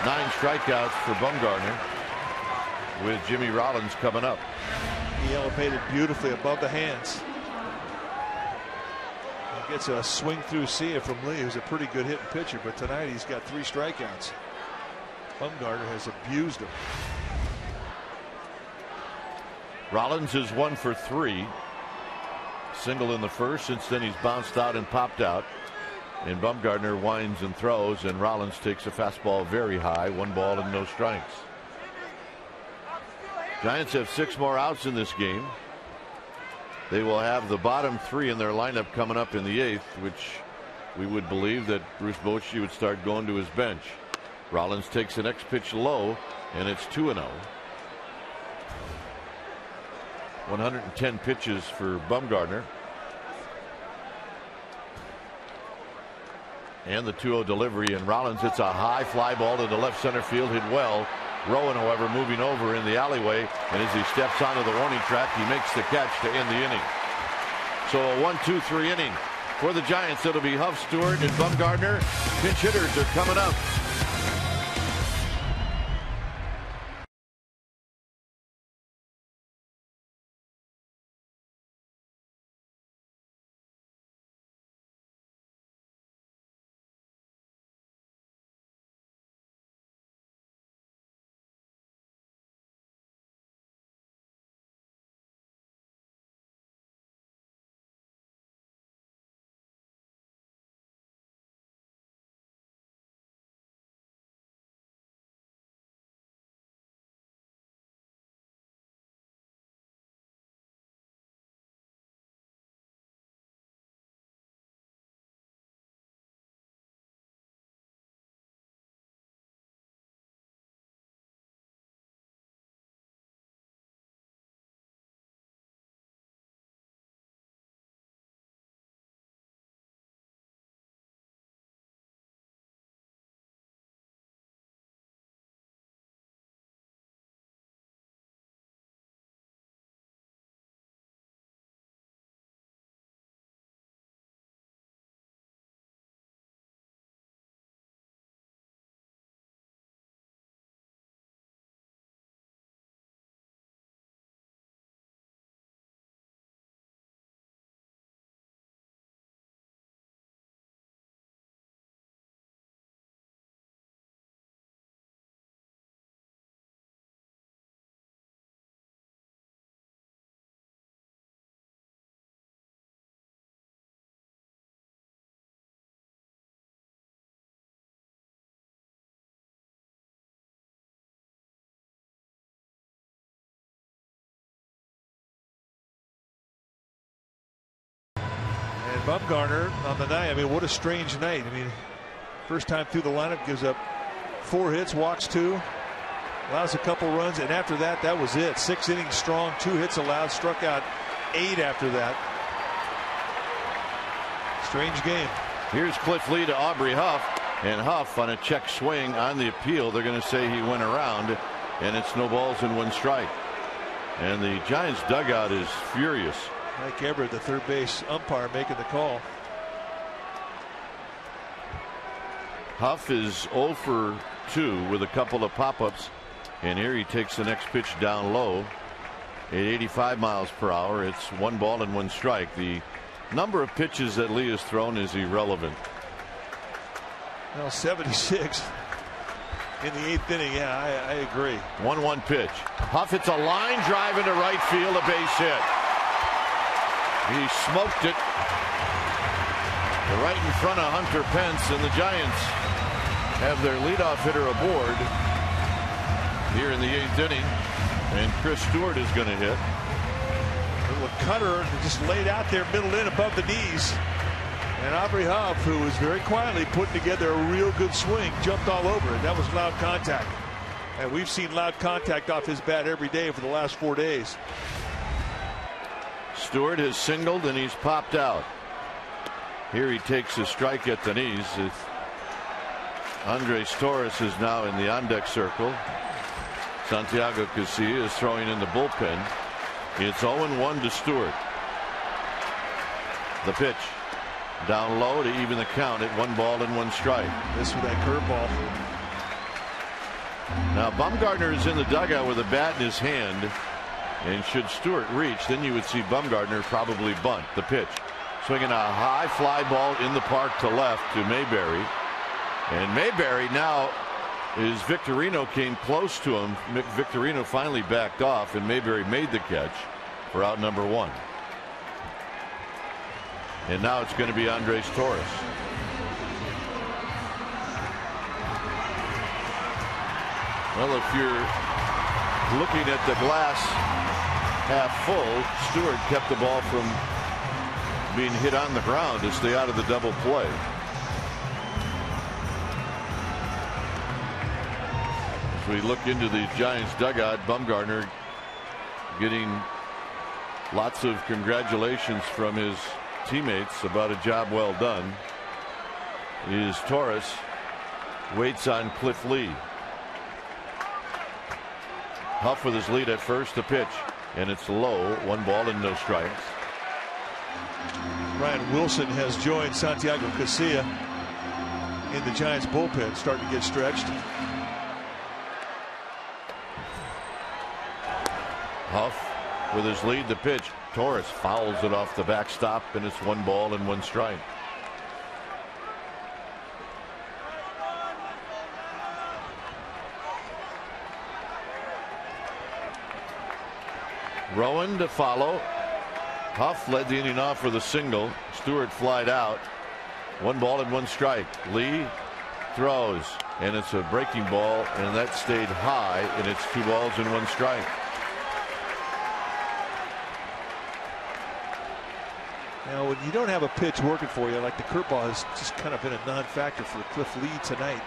9 strikeouts for Bumgarner, with Jimmy Rollins coming up. He elevated beautifully above the hands. He gets a swing through see from Lee, who's a pretty good hitting pitcher, but tonight he's got 3 strikeouts. Bumgarner has abused him. Rollins is 1 for 3. Single in the first. Since then he's bounced out and popped out. And Bumgarner winds and throws, and Rollins takes a fastball very high. 1 ball and no strikes. Giants have 6 more outs in this game. They will have the bottom 3 in their lineup coming up in the 8th, which we would believe that Bruce Bochy would start going to his bench. Rollins takes the next pitch low, and it's 2-0. 110 pitches for Bumgarner. And the 2-0 delivery, and Rollins hits a high fly ball to the left center field, hit well. Rowan, however, moving over in the alleyway, and as he steps onto the warning track, he makes the catch to end the inning. So a 1-2-3 inning for the Giants. It'll be Huff, Stewart, and Bumgarner. Pinch hitters are coming up. And Bumgarner on the night, I mean, what a strange night. I mean, first time through the lineup, gives up 4 hits, walks 2, allows a couple runs, and after that, that was it. 6 innings strong, 2 hits allowed, struck out 8 after that. Strange game. Here's Cliff Lee to Aubrey Huff, and Huff on a check swing on the appeal. They're going to say he went around, and it's no balls and 1 strike. And the Giants dugout is furious. Mike Everett, the third base umpire, making the call. Huff is 0 for 2 with a couple of pop-ups, and here he takes the next pitch down low at 85 miles per hour. It's 1 ball and 1 strike. The number of pitches that Lee has thrown is irrelevant. Well, 76 in the 8th inning. Yeah, I agree. 1-1 pitch. Huff hits a line drive into right field, a base hit. He smoked it right in front of Hunter Pence, and the Giants have their leadoff hitter aboard here in the 8th inning, and Chris Stewart is going to hit. A little cutter just laid out there, middle in above the knees. And Aubrey Huff, who was very quietly putting together a real good swing, jumped all over it. That was loud contact. And we've seen loud contact off his bat every day for the last 4 days. Stewart has singled and he's popped out. Here he takes a strike at the knees. Andres Torres is now in the on-deck circle. Santiago Casilla is throwing in the bullpen. It's 0-1 to Stewart. The pitch down low to even the count at 1 ball and 1 strike. This with that curveball. Now Bumgarner is in the dugout with a bat in his hand, and should Stewart reach, then you would see Bumgarner probably bunt. The pitch, swinging a high fly ball in the park to left to Mayberry, and Mayberry now, as Victorino came close to him, Victorino finally backed off, and Mayberry made the catch for out number 1. And now it's going to be Andres Torres. Well, if you're looking at the glass half full, Stewart kept the ball from being hit on the ground to stay out of the double play. As we look into the Giants dugout, Bumgarner getting lots of congratulations from his teammates about a job well done. Is Torres waits on Cliff Lee. Huff with his lead at first, the pitch, and it's low, 1 ball and no strikes. Ryan Wilson has joined Santiago Casilla in the Giants bullpen, starting to get stretched. Huff with his lead, the pitch. Torres fouls it off the backstop, and it's 1 ball and 1 strike. Rowan to follow. Huff led the inning off with a single. Stewart flied out. 1 ball and 1 strike. Lee throws, and it's a breaking ball, and that stayed high, and it's 2 balls and 1 strike. Now, when you don't have a pitch working for you, like the curveball has just kind of been a non-factor for Cliff Lee tonight.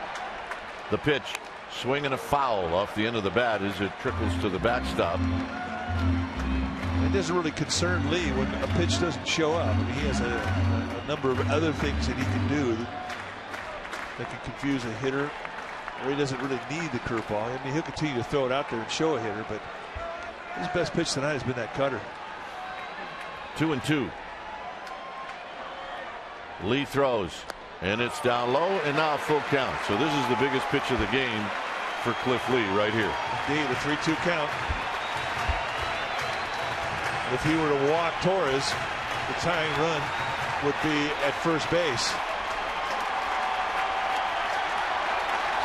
The pitch, swing and a foul off the end of the bat as it trickles to the backstop. It doesn't really concern Lee when a pitch doesn't show up. I mean, he has a number of other things that he can do that can confuse a hitter, or he doesn't really need the curveball. I mean, he'll continue to throw it out there and show a hitter, but his best pitch tonight has been that cutter. 2-2. Lee throws, and it's down low, and now a full count. So this is the biggest pitch of the game for Cliff Lee right here. Indeed, a 3-2 count. If he were to walk Torres, the tying run would be at first base.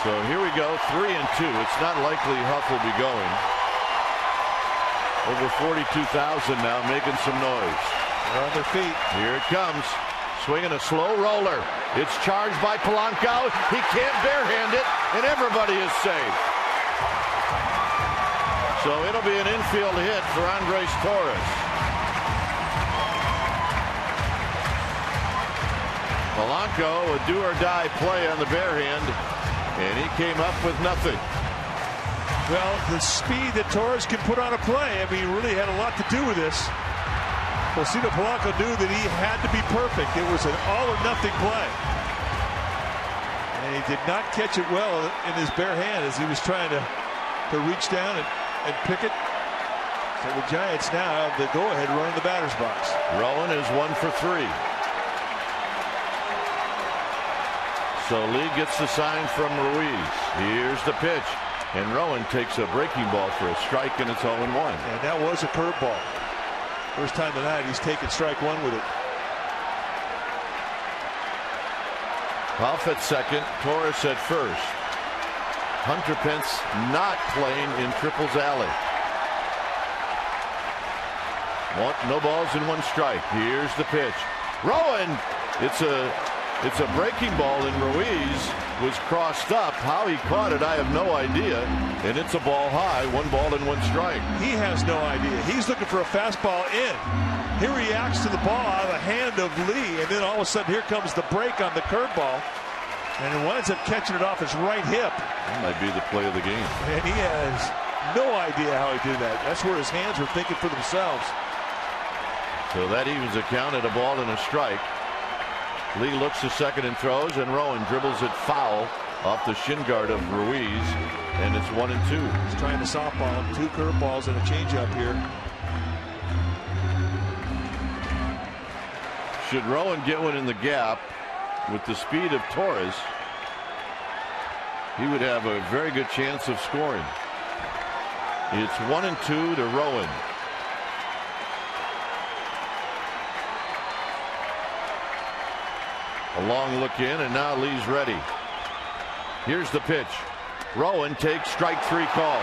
So here we go, 3-2. It's not likely Huff will be going. Over 42,000 now, making some noise. They're on their feet. Here it comes. Swinging a slow roller. It's charged by Polanco. He can't barehand it, and everybody is safe. So it'll be an infield hit for Andres Torres. Polanco, a do-or-die play on the barehand, and he came up with nothing. Well, the speed that Torres can put on a play, I mean, really had a lot to do with this. Placido Polanco knew that he had to be perfect. It was an all-or-nothing play. And he did not catch it well in his bare hand as he was trying to reach down and pick it. So the Giants now have the go-ahead running the batter's box. Rowan is 1 for 3. So Lee gets the sign from Ruiz. Here's the pitch. And Rowan takes a breaking ball for a strike, and it's 0-1. And that was a curveball. First time tonight he's taken strike 1 with it. Huff at second, Torres at first. Hunter Pence not playing in Triples Alley. No balls and 1 strike. Here's the pitch. Rowan, it's a breaking ball, and Ruiz was crossed up. How he caught it, I have no idea. And it's a ball high, 1 ball and 1 strike. He has no idea. He's looking for a fastball in. He reacts to the ball out of the hand of Lee, and then all of a sudden here comes the break on the curveball, and it winds up catching it off his right hip. That might be the play of the game. And he has no idea how he did that. That's where his hands were thinking for themselves. So that evens the count at a ball and a strike. Lee looks to second and throws, and Rowan dribbles it foul off the shin guard of Ruiz, and it's 1-2. He's trying to softball him. 2 curveballs and a changeup here. Should Rowan get one in the gap with the speed of Torres, he would have a very good chance of scoring. It's 1-2 to Rowan. A long look in, and now Lee's ready. Here's the pitch. Rowan takes strike 3 call.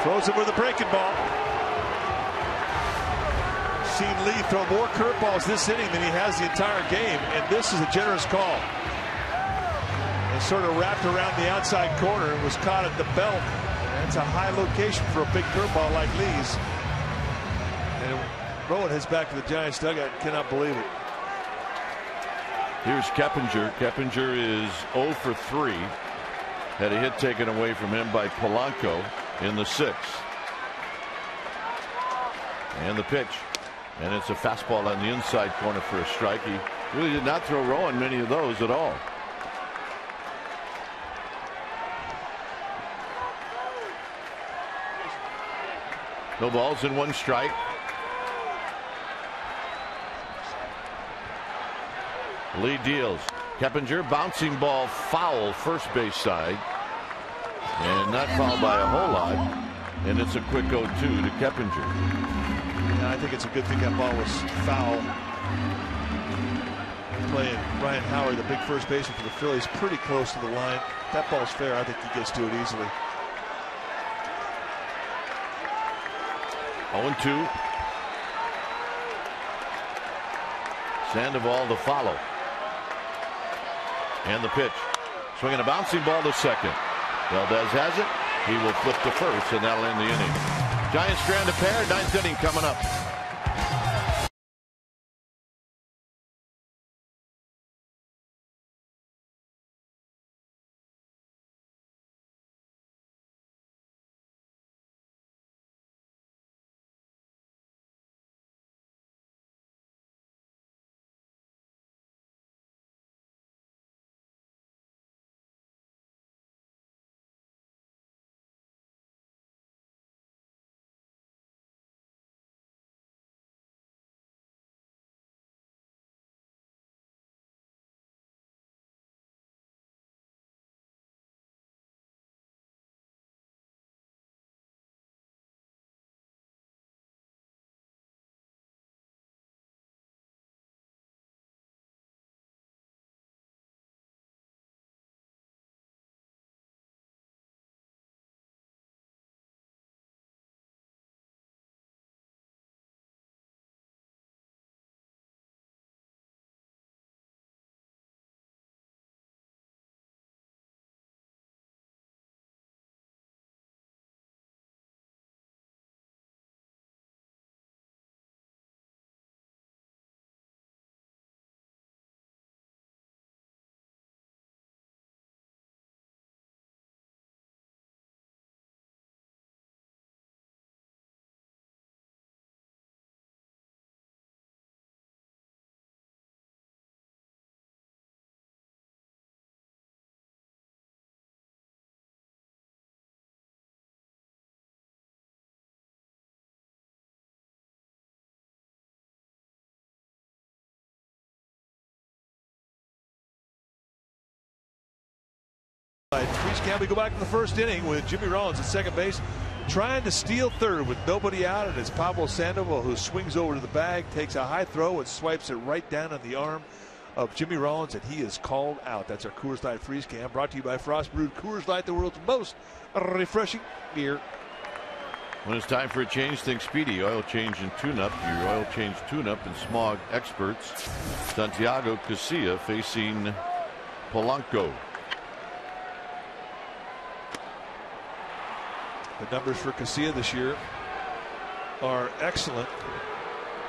Throws it with a breaking ball. Seen Lee throw more curveballs this inning than he has the entire game, and this is a generous call. It sort of wrapped around the outside corner and was caught at the belt. That's a high location for a big curveball like Lee's. And Rowan heads back to the Giants dugout. Cannot believe it. Here's Keppinger. Keppinger is 0 for 3. Had a hit taken away from him by Polanco in the 6th. And the pitch. And it's a fastball on the inside corner for a strike. He really did not throw Rowan many of those at all. No balls and 1 strike. Lee deals. Keppinger, bouncing ball foul first base side. And not fouled by a whole lot. And it's a quick 0-2 to Keppinger. Yeah, I think it's a good thing that ball was foul. Playing Ryan Howard, the big first baseman for the Phillies, pretty close to the line. If that ball's fair, I think he gets to it easily. 0-2. Sandoval to follow. And the pitch. Swinging a bouncing ball to second. Valdez has it. He will flip to first, and that'll end the inning. Giants strand a pair. 9th inning coming up. Freeze count. We go back to the first inning with Jimmy Rollins at second base, trying to steal third with nobody out, and it's Pablo Sandoval who swings over to the bag, takes a high throw, and swipes it right down on the arm of Jimmy Rollins, and he is called out. That's our Coors Light Freeze Cam, brought to you by Frost Brewed Coors Light, the world's most refreshing beer. When it's time for a change, think Speedy Oil Change and Tune-Up. Your oil change tune-up and smog experts. Santiago Casilla facing Polanco. The numbers for Casilla this year are excellent.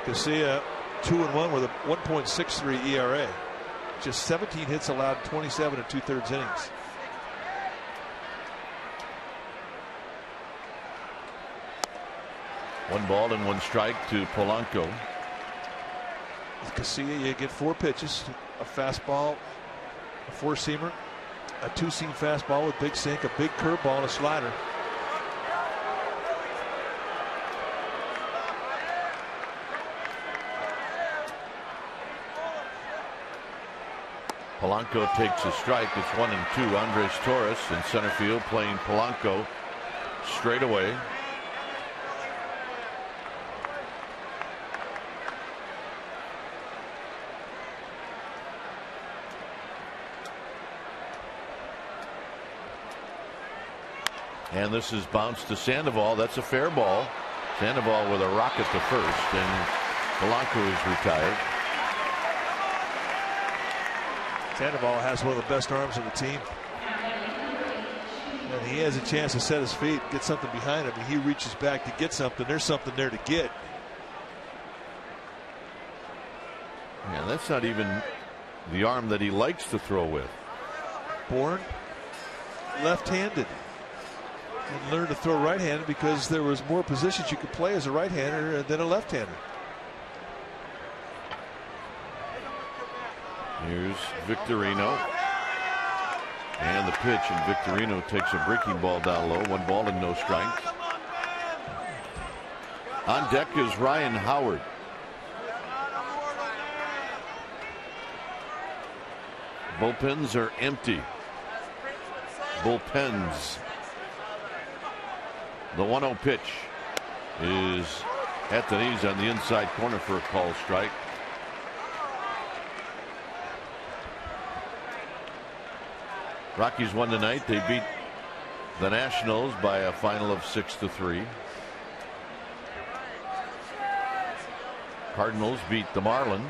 Casilla 2-1 with a 1.63 ERA. Just 17 hits allowed, 27 and 2/3 innings. 1 ball and 1 strike to Polanco. With Casilla, you get 4 pitches: a fastball, a 4-seamer, a 2-seam fastball with big sink, a big curveball, and a slider. Polanco takes a strike. It's 1-2. Andres Torres in center field playing Polanco straight away. And this is bounced to Sandoval. That's a fair ball. Sandoval with a rocket to first, and Polanco is retired. Sandoval has one of the best arms on the team. And he has a chance to set his feet, get something behind him, and he reaches back to get something. There's something there to get. Yeah, that's not even the arm that he likes to throw with. Born left-handed and learned to throw right-handed because there was more positions you could play as a right-hander than a left-hander. Here's Victorino. And the pitch, and Victorino takes a breaking ball down low. 1 ball and no strikes. On deck is Ryan Howard. Bullpens are empty. Bullpens. The 1-0 pitch is at the knees on the inside corner for a called strike. Rockies won tonight. They beat the Nationals by a final of 6-3. Cardinals beat the Marlins.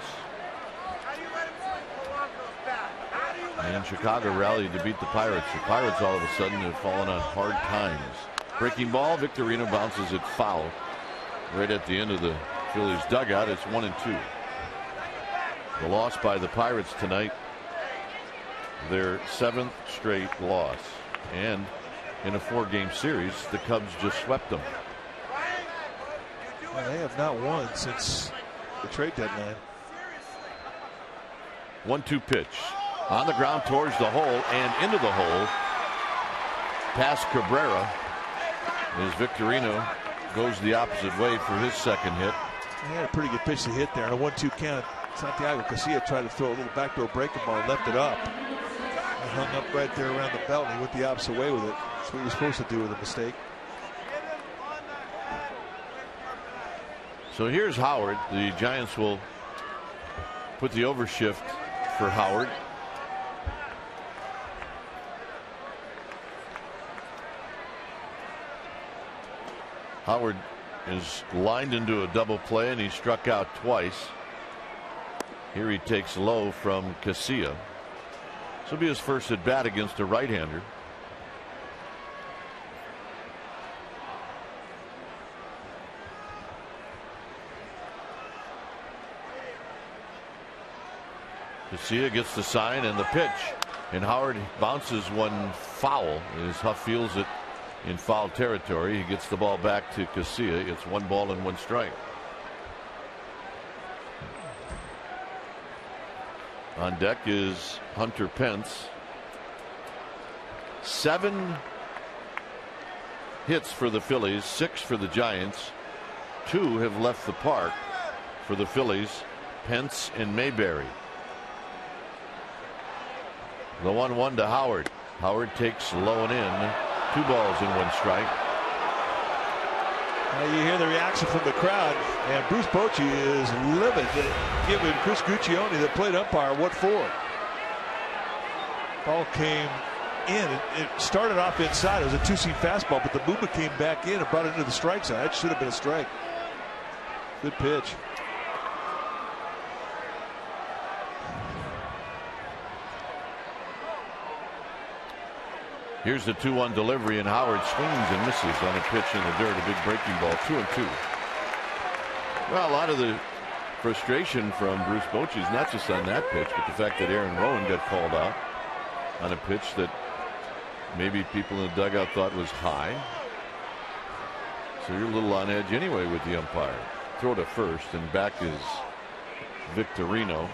And Chicago rallied to beat the Pirates. The Pirates all of a sudden have fallen on hard times. Breaking ball. Victorino bounces it foul right at the end of the Phillies dugout. It's 1-2. The loss by the Pirates tonight, their 7th straight loss, and in a 4-game series the Cubs just swept them. Well, they have not won since the trade deadline. 1-2 pitch on the ground towards the hole and into the hole past Cabrera as Victorino goes the opposite way for his second hit. He had a pretty good pitch to hit there on a 1-2 count. Santiago Casilla tried to throw a little backdoor breaking ball and left it up. He hung up right there around the belt and he went the opposite way with it. That's what you're supposed to do with a mistake. So here's Howard. The Giants will put the overshift for Howard. Howard is lined into a double play and he struck out twice. Here he takes low from Casilla. This will be his first at bat against a right-hander. Casilla gets the sign and the pitch, and Howard bounces one foul as Huff feels it in foul territory. He gets the ball back to Casilla. It's 1 ball and 1 strike. On deck is Hunter Pence. 7 hits for the Phillies, 6 for the Giants. 2 have left the park for the Phillies, Pence and Mayberry. The 1-1 to Howard. Howard takes low and in. 2 balls and 1 strike. Now you hear the reaction from the crowd, and Bruce Bochy is livid, giving Chris Guccione, the plate umpire, what for. Ball came in. It started off inside. It was a 2-seam fastball, but the movement came back in and brought it into the strike zone. That should have been a strike. Good pitch. Here's the 2-1 delivery, and Howard swings and misses on a pitch in the dirt. A big breaking ball. 2-2. Well, a lot of the frustration from Bruce Bochy is not just on that pitch, but the fact that Aaron Rowan got called out on a pitch that maybe people in the dugout thought was high. So you're a little on edge anyway with the umpire. Throw to first, and back is Victorino.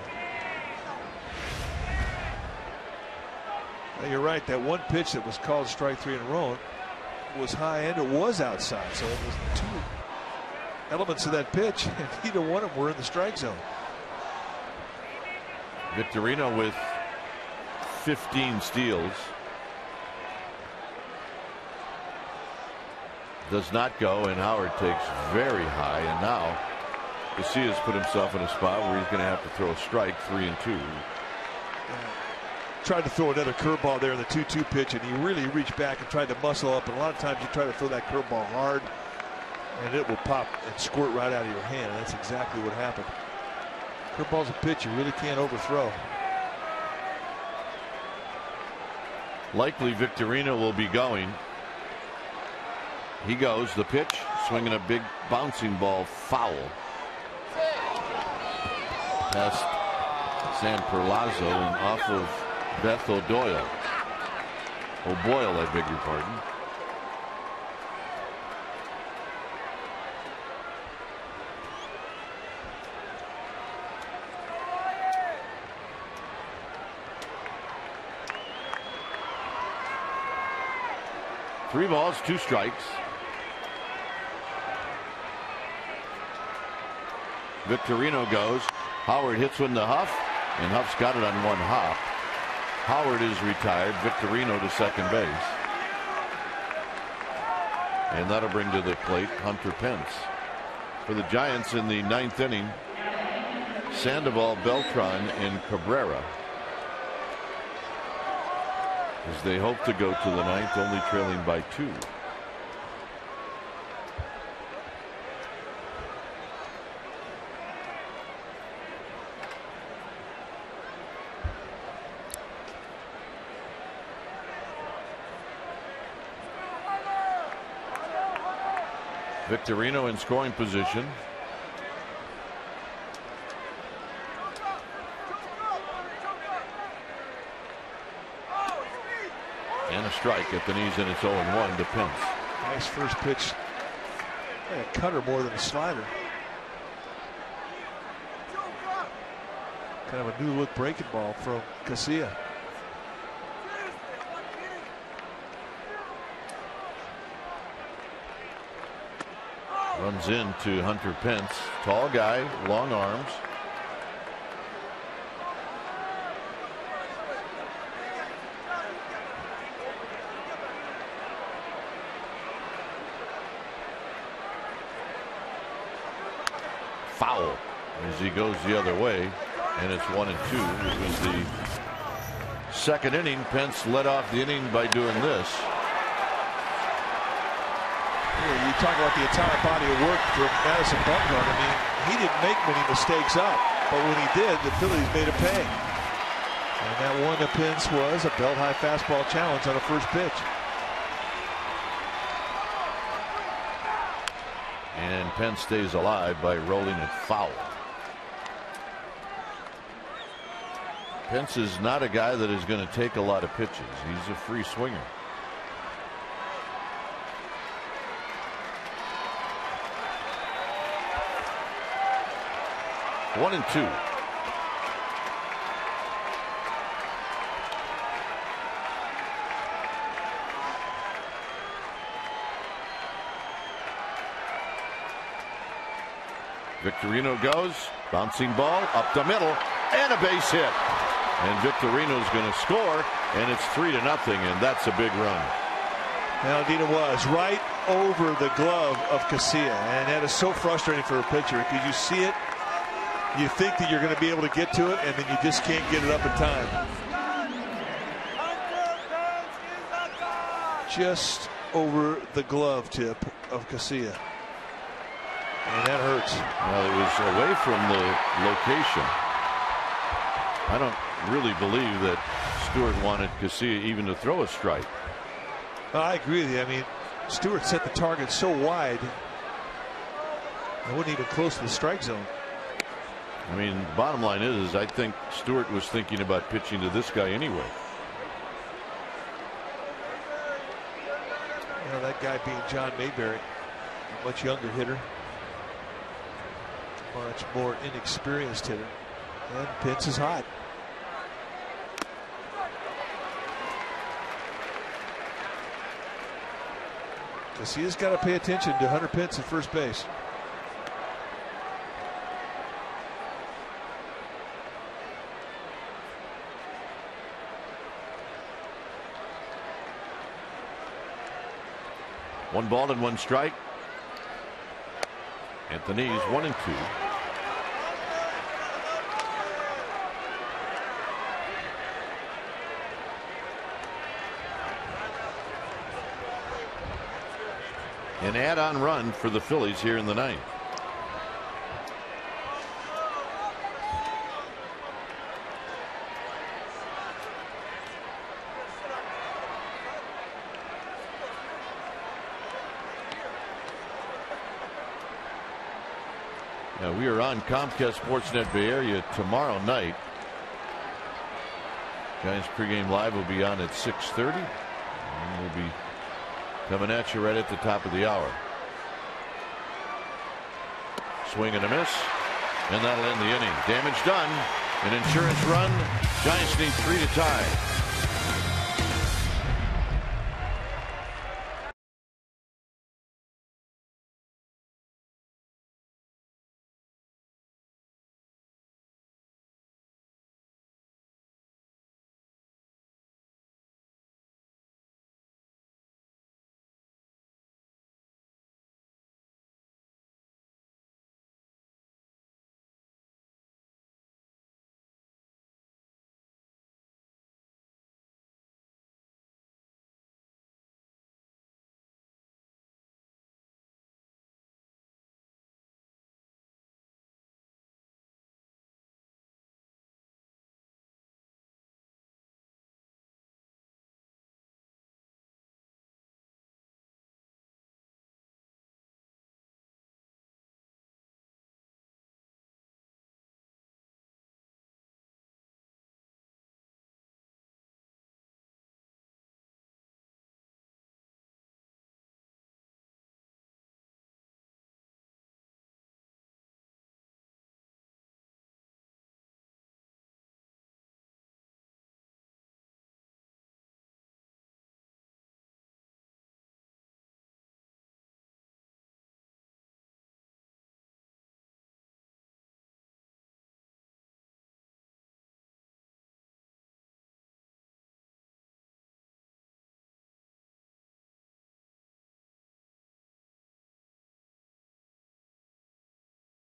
You're right. That one pitch that was called strike 3 in a row was high and it was outside. So it was two elements of that pitch, and either one of them were in the strike zone. Victorino with 15 steals. Does not go, and Howard takes very high, and now Casillas put himself in a spot where he's going to have to throw a strike 3-2. Tried to throw another curveball there in the 2-2 pitch, and he really reached back and tried to muscle up. And a lot of times you try to throw that curveball hard, and it will pop and squirt right out of your hand. And that's exactly what happened. Curveball's a pitch you really can't overthrow. Likely Victorino will be going. He goes. The pitch, swinging a big bouncing ball, foul. Past San Perlazo and off of Beth O'Doyle. O'Boyle, I beg your pardon. Three balls, 2 strikes. Victorino goes. Howard hits one to Huff, and Huff's got it on one hop. Howard is retired. Victorino to second base. And that'll bring to the plate Hunter Pence. For the Giants in the 9th inning, Sandoval, Beltran, and Cabrera, as they hope to go to the 9th, only trailing by 2. Victorino in scoring position. And a strike at the knees, and it's 0-1 to Pence. Nice first pitch. A cutter more than a slider. Kind of a new look breaking ball from Casillas. Runs into Hunter Pence. Tall guy, long arms. Foul as he goes the other way, and it's 1-2. It was the second inning. Pence led off the inning by doing this. You talk about the entire body of work from Madison Bumgarner. I mean, he didn't make many mistakes up, but when he did, the Phillies made a pay. And that one to Pence was a belt high fastball challenge on the first pitch. And Pence stays alive by rolling it foul. Pence is not a guy that is going to take a lot of pitches. He's a free swinger. One and 2. Victorino goes, bouncing ball up the middle, and a base hit. And Victorino's going to score, and it's 3-0, and that's a big run. Now, indeed it was right over the glove of Casillas, and that is so frustrating for a pitcher because you see it. You think that you're going to be able to get to it, and then you just can't get it up in time. Just over the glove tip of Casillas. And that hurts. Well, it was away from the location. I don't really believe that Stewart wanted Casillas even to throw a strike. Well, I agree with you. I mean, Stewart set the target so wide, it wasn't even close to the strike zone. I mean, bottom line is I think Stewart was thinking about pitching to this guy anyway. You know, that guy being John Mayberry. A much younger hitter. Much more inexperienced hitter. And Pence is hot. Because he has got to pay attention to Hunter Pence at first base. One ball and one strike. Anthony's 1-2. An add-on run for the Phillies here in the ninth. Now we are on Comcast Sportsnet Bay Area tomorrow night. Giants pregame live will be on at 6:30. And we'll be coming at you right at the top of the hour. Swing and a miss, and that'll end the inning. Damage done. An insurance run. Giants need 3 to tie.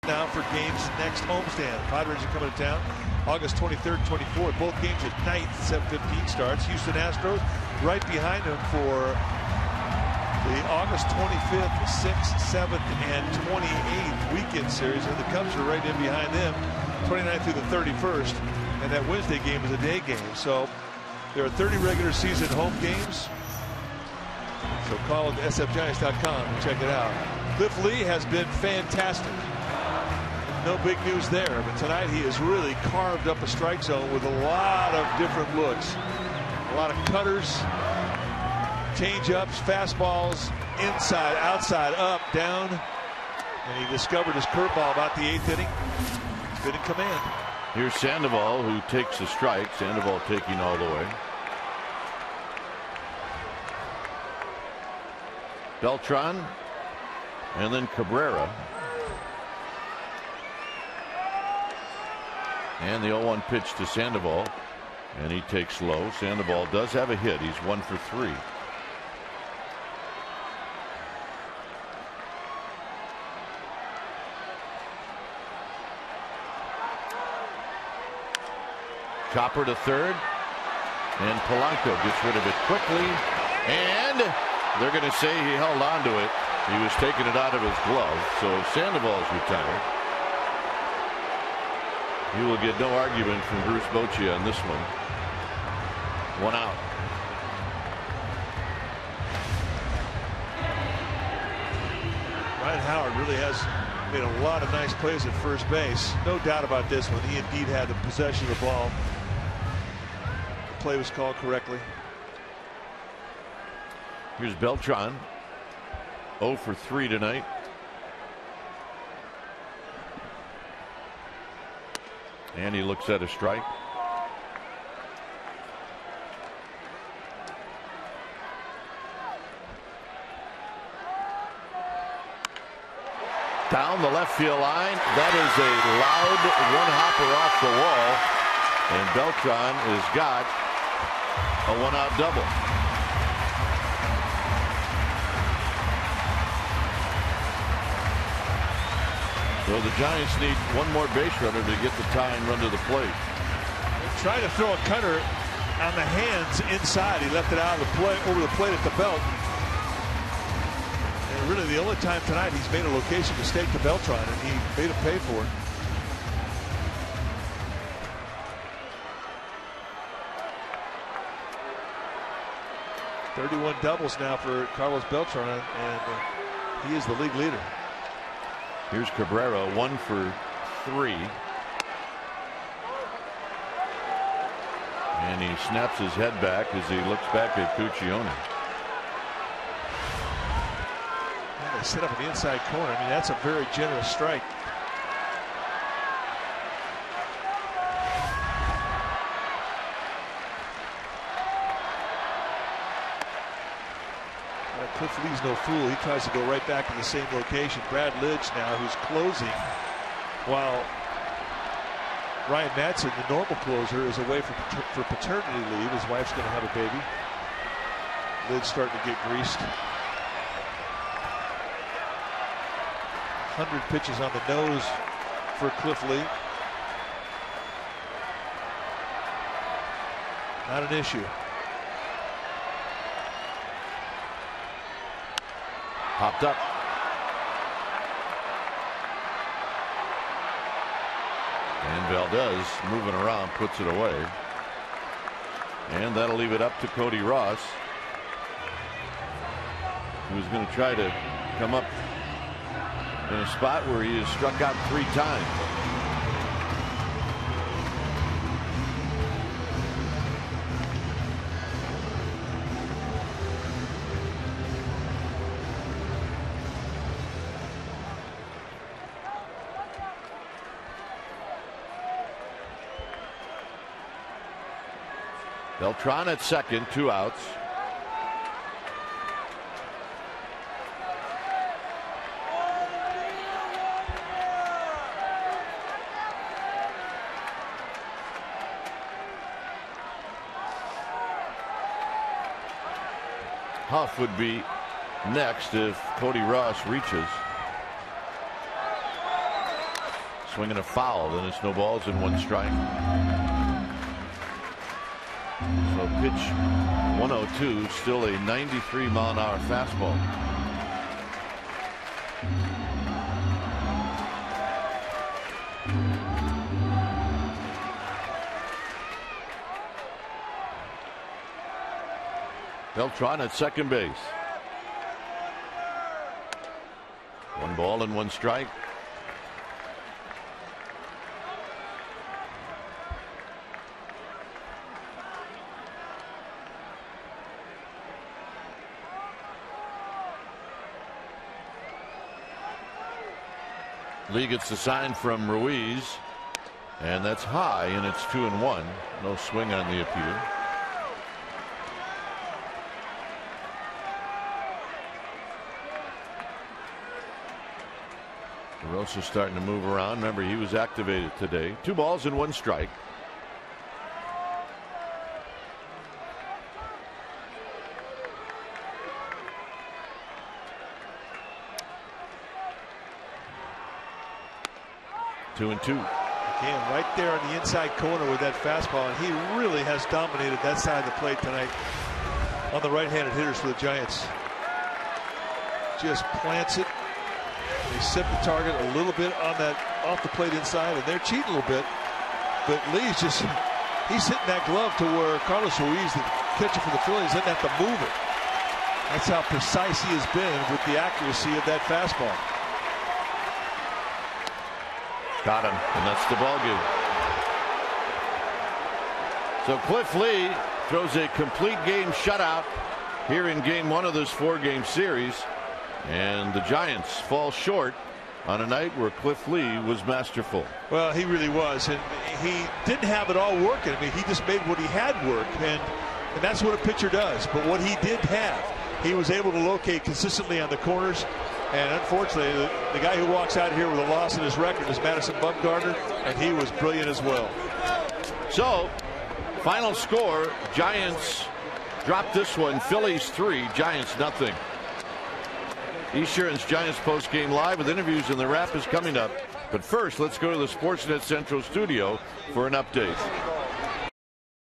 Now for games next homestand. Padres are coming to town August 23rd, 24th. Both games at night, 7:15 starts. Houston Astros right behind them for the August 25th, 6th, 7th, and 28th weekend series. And the Cubs are right in behind them, 29th through the 31st. And that Wednesday game is a day game. So there are 30 regular season home games. So call sfgiants.com and check it out. Cliff Lee has been fantastic. No big news there, but tonight he has really carved up a strike zone with a lot of different looks. A lot of cutters, change-ups, fastballs, inside, outside, up, down. And he discovered his curveball about the 8th inning. Good in command. Here's Sandoval, who takes a strike. Sandoval taking all the way. Beltran, and then Cabrera. And the 0-1 pitch to Sandoval, and he takes low. Sandoval does have a hit. He's 1 for 3. Chopper to third, and Polanco gets rid of it quickly, and they're going to say he held on to it. He was taking it out of his glove, so Sandoval's retired. You will get no argument from Bruce Boccia on this one. 1 out. Ryan Howard really has made a lot of nice plays at first base. No doubt about this one. He indeed had the possession of the ball. The play was called correctly. Here's Beltran. 0 for 3 tonight. And he looks at a strike. Down the left field line. That is a loud one-hopper off the wall. And Beltran has got a one-out double. So the Giants need one more base runner to get the tying run to the plate. They're trying to throw a cutter on the hands inside. He left it out of the plate, over the plate at the belt. And really the only time tonight he's made a location mistake to Beltran, and he made him pay for it. .31 doubles now for Carlos Beltran, and he is the league leader. Here's Cabrera, 1 for 3. And he snaps his head back as he looks back at Puccioni. Well, they set up an inside corner. I mean, that's a very generous strike. Cliff Lee's no fool. He tries to go right back to the same location. Brad Lidge now, who's closing, while Ryan Madsen, the normal closer, is away for paternity leave. His wife's going to have a baby. Lidge starting to get greased. 100 pitches on the nose for Cliff Lee. Not an issue. Popped up. And Valdez moving around puts it away. And that'll leave it up to Cody Ross, who's going to try to come up in a spot where he has struck out 3 times. Beltran at second, 2 outs. Huff would be next if Cody Ross reaches. Swinging a foul, and it's no balls and 1 strike. So pitch 102, still a 93-mile-an-hour fastball. Beltran at second base. 1 ball and 1 strike. Lee gets the sign from Ruiz, and that's high, and it's 2-1. No swing on the appeal. DeRosa's starting to move around. Remember, he was activated today. 2 balls and 1 strike. Two and 2. Again, right there on the inside corner with that fastball, and he really has dominated that side of the plate tonight on the right-handed hitters for the Giants. Just plants it. They set the target a little bit on that off the plate inside, and they're cheating a little bit. But Lee's just, he's hitting that glove to where Carlos Ruiz, the catcher for the Phillies, doesn't have to move it. That's how precise he has been with the accuracy of that fastball. Got him, and that's the ball game. So Cliff Lee throws a complete game shutout here in game 1 of this 4-game series. And the Giants fall short on a night where Cliff Lee was masterful. Well, he really was, and he didn't have it all working. I mean, he just made what he had work, and that's what a pitcher does. But what he did have, he was able to locate consistently on the corners. And unfortunately, the guy who walks out here with a loss in his record is Madison Bumgarner, and he was brilliant as well. So, final score, Giants drop this one, Phillies 3, Giants nothing. East Sheeran's Giants post-game live with interviews, and the wrap is coming up. But first, let's go to the Sportsnet Central studio for an update.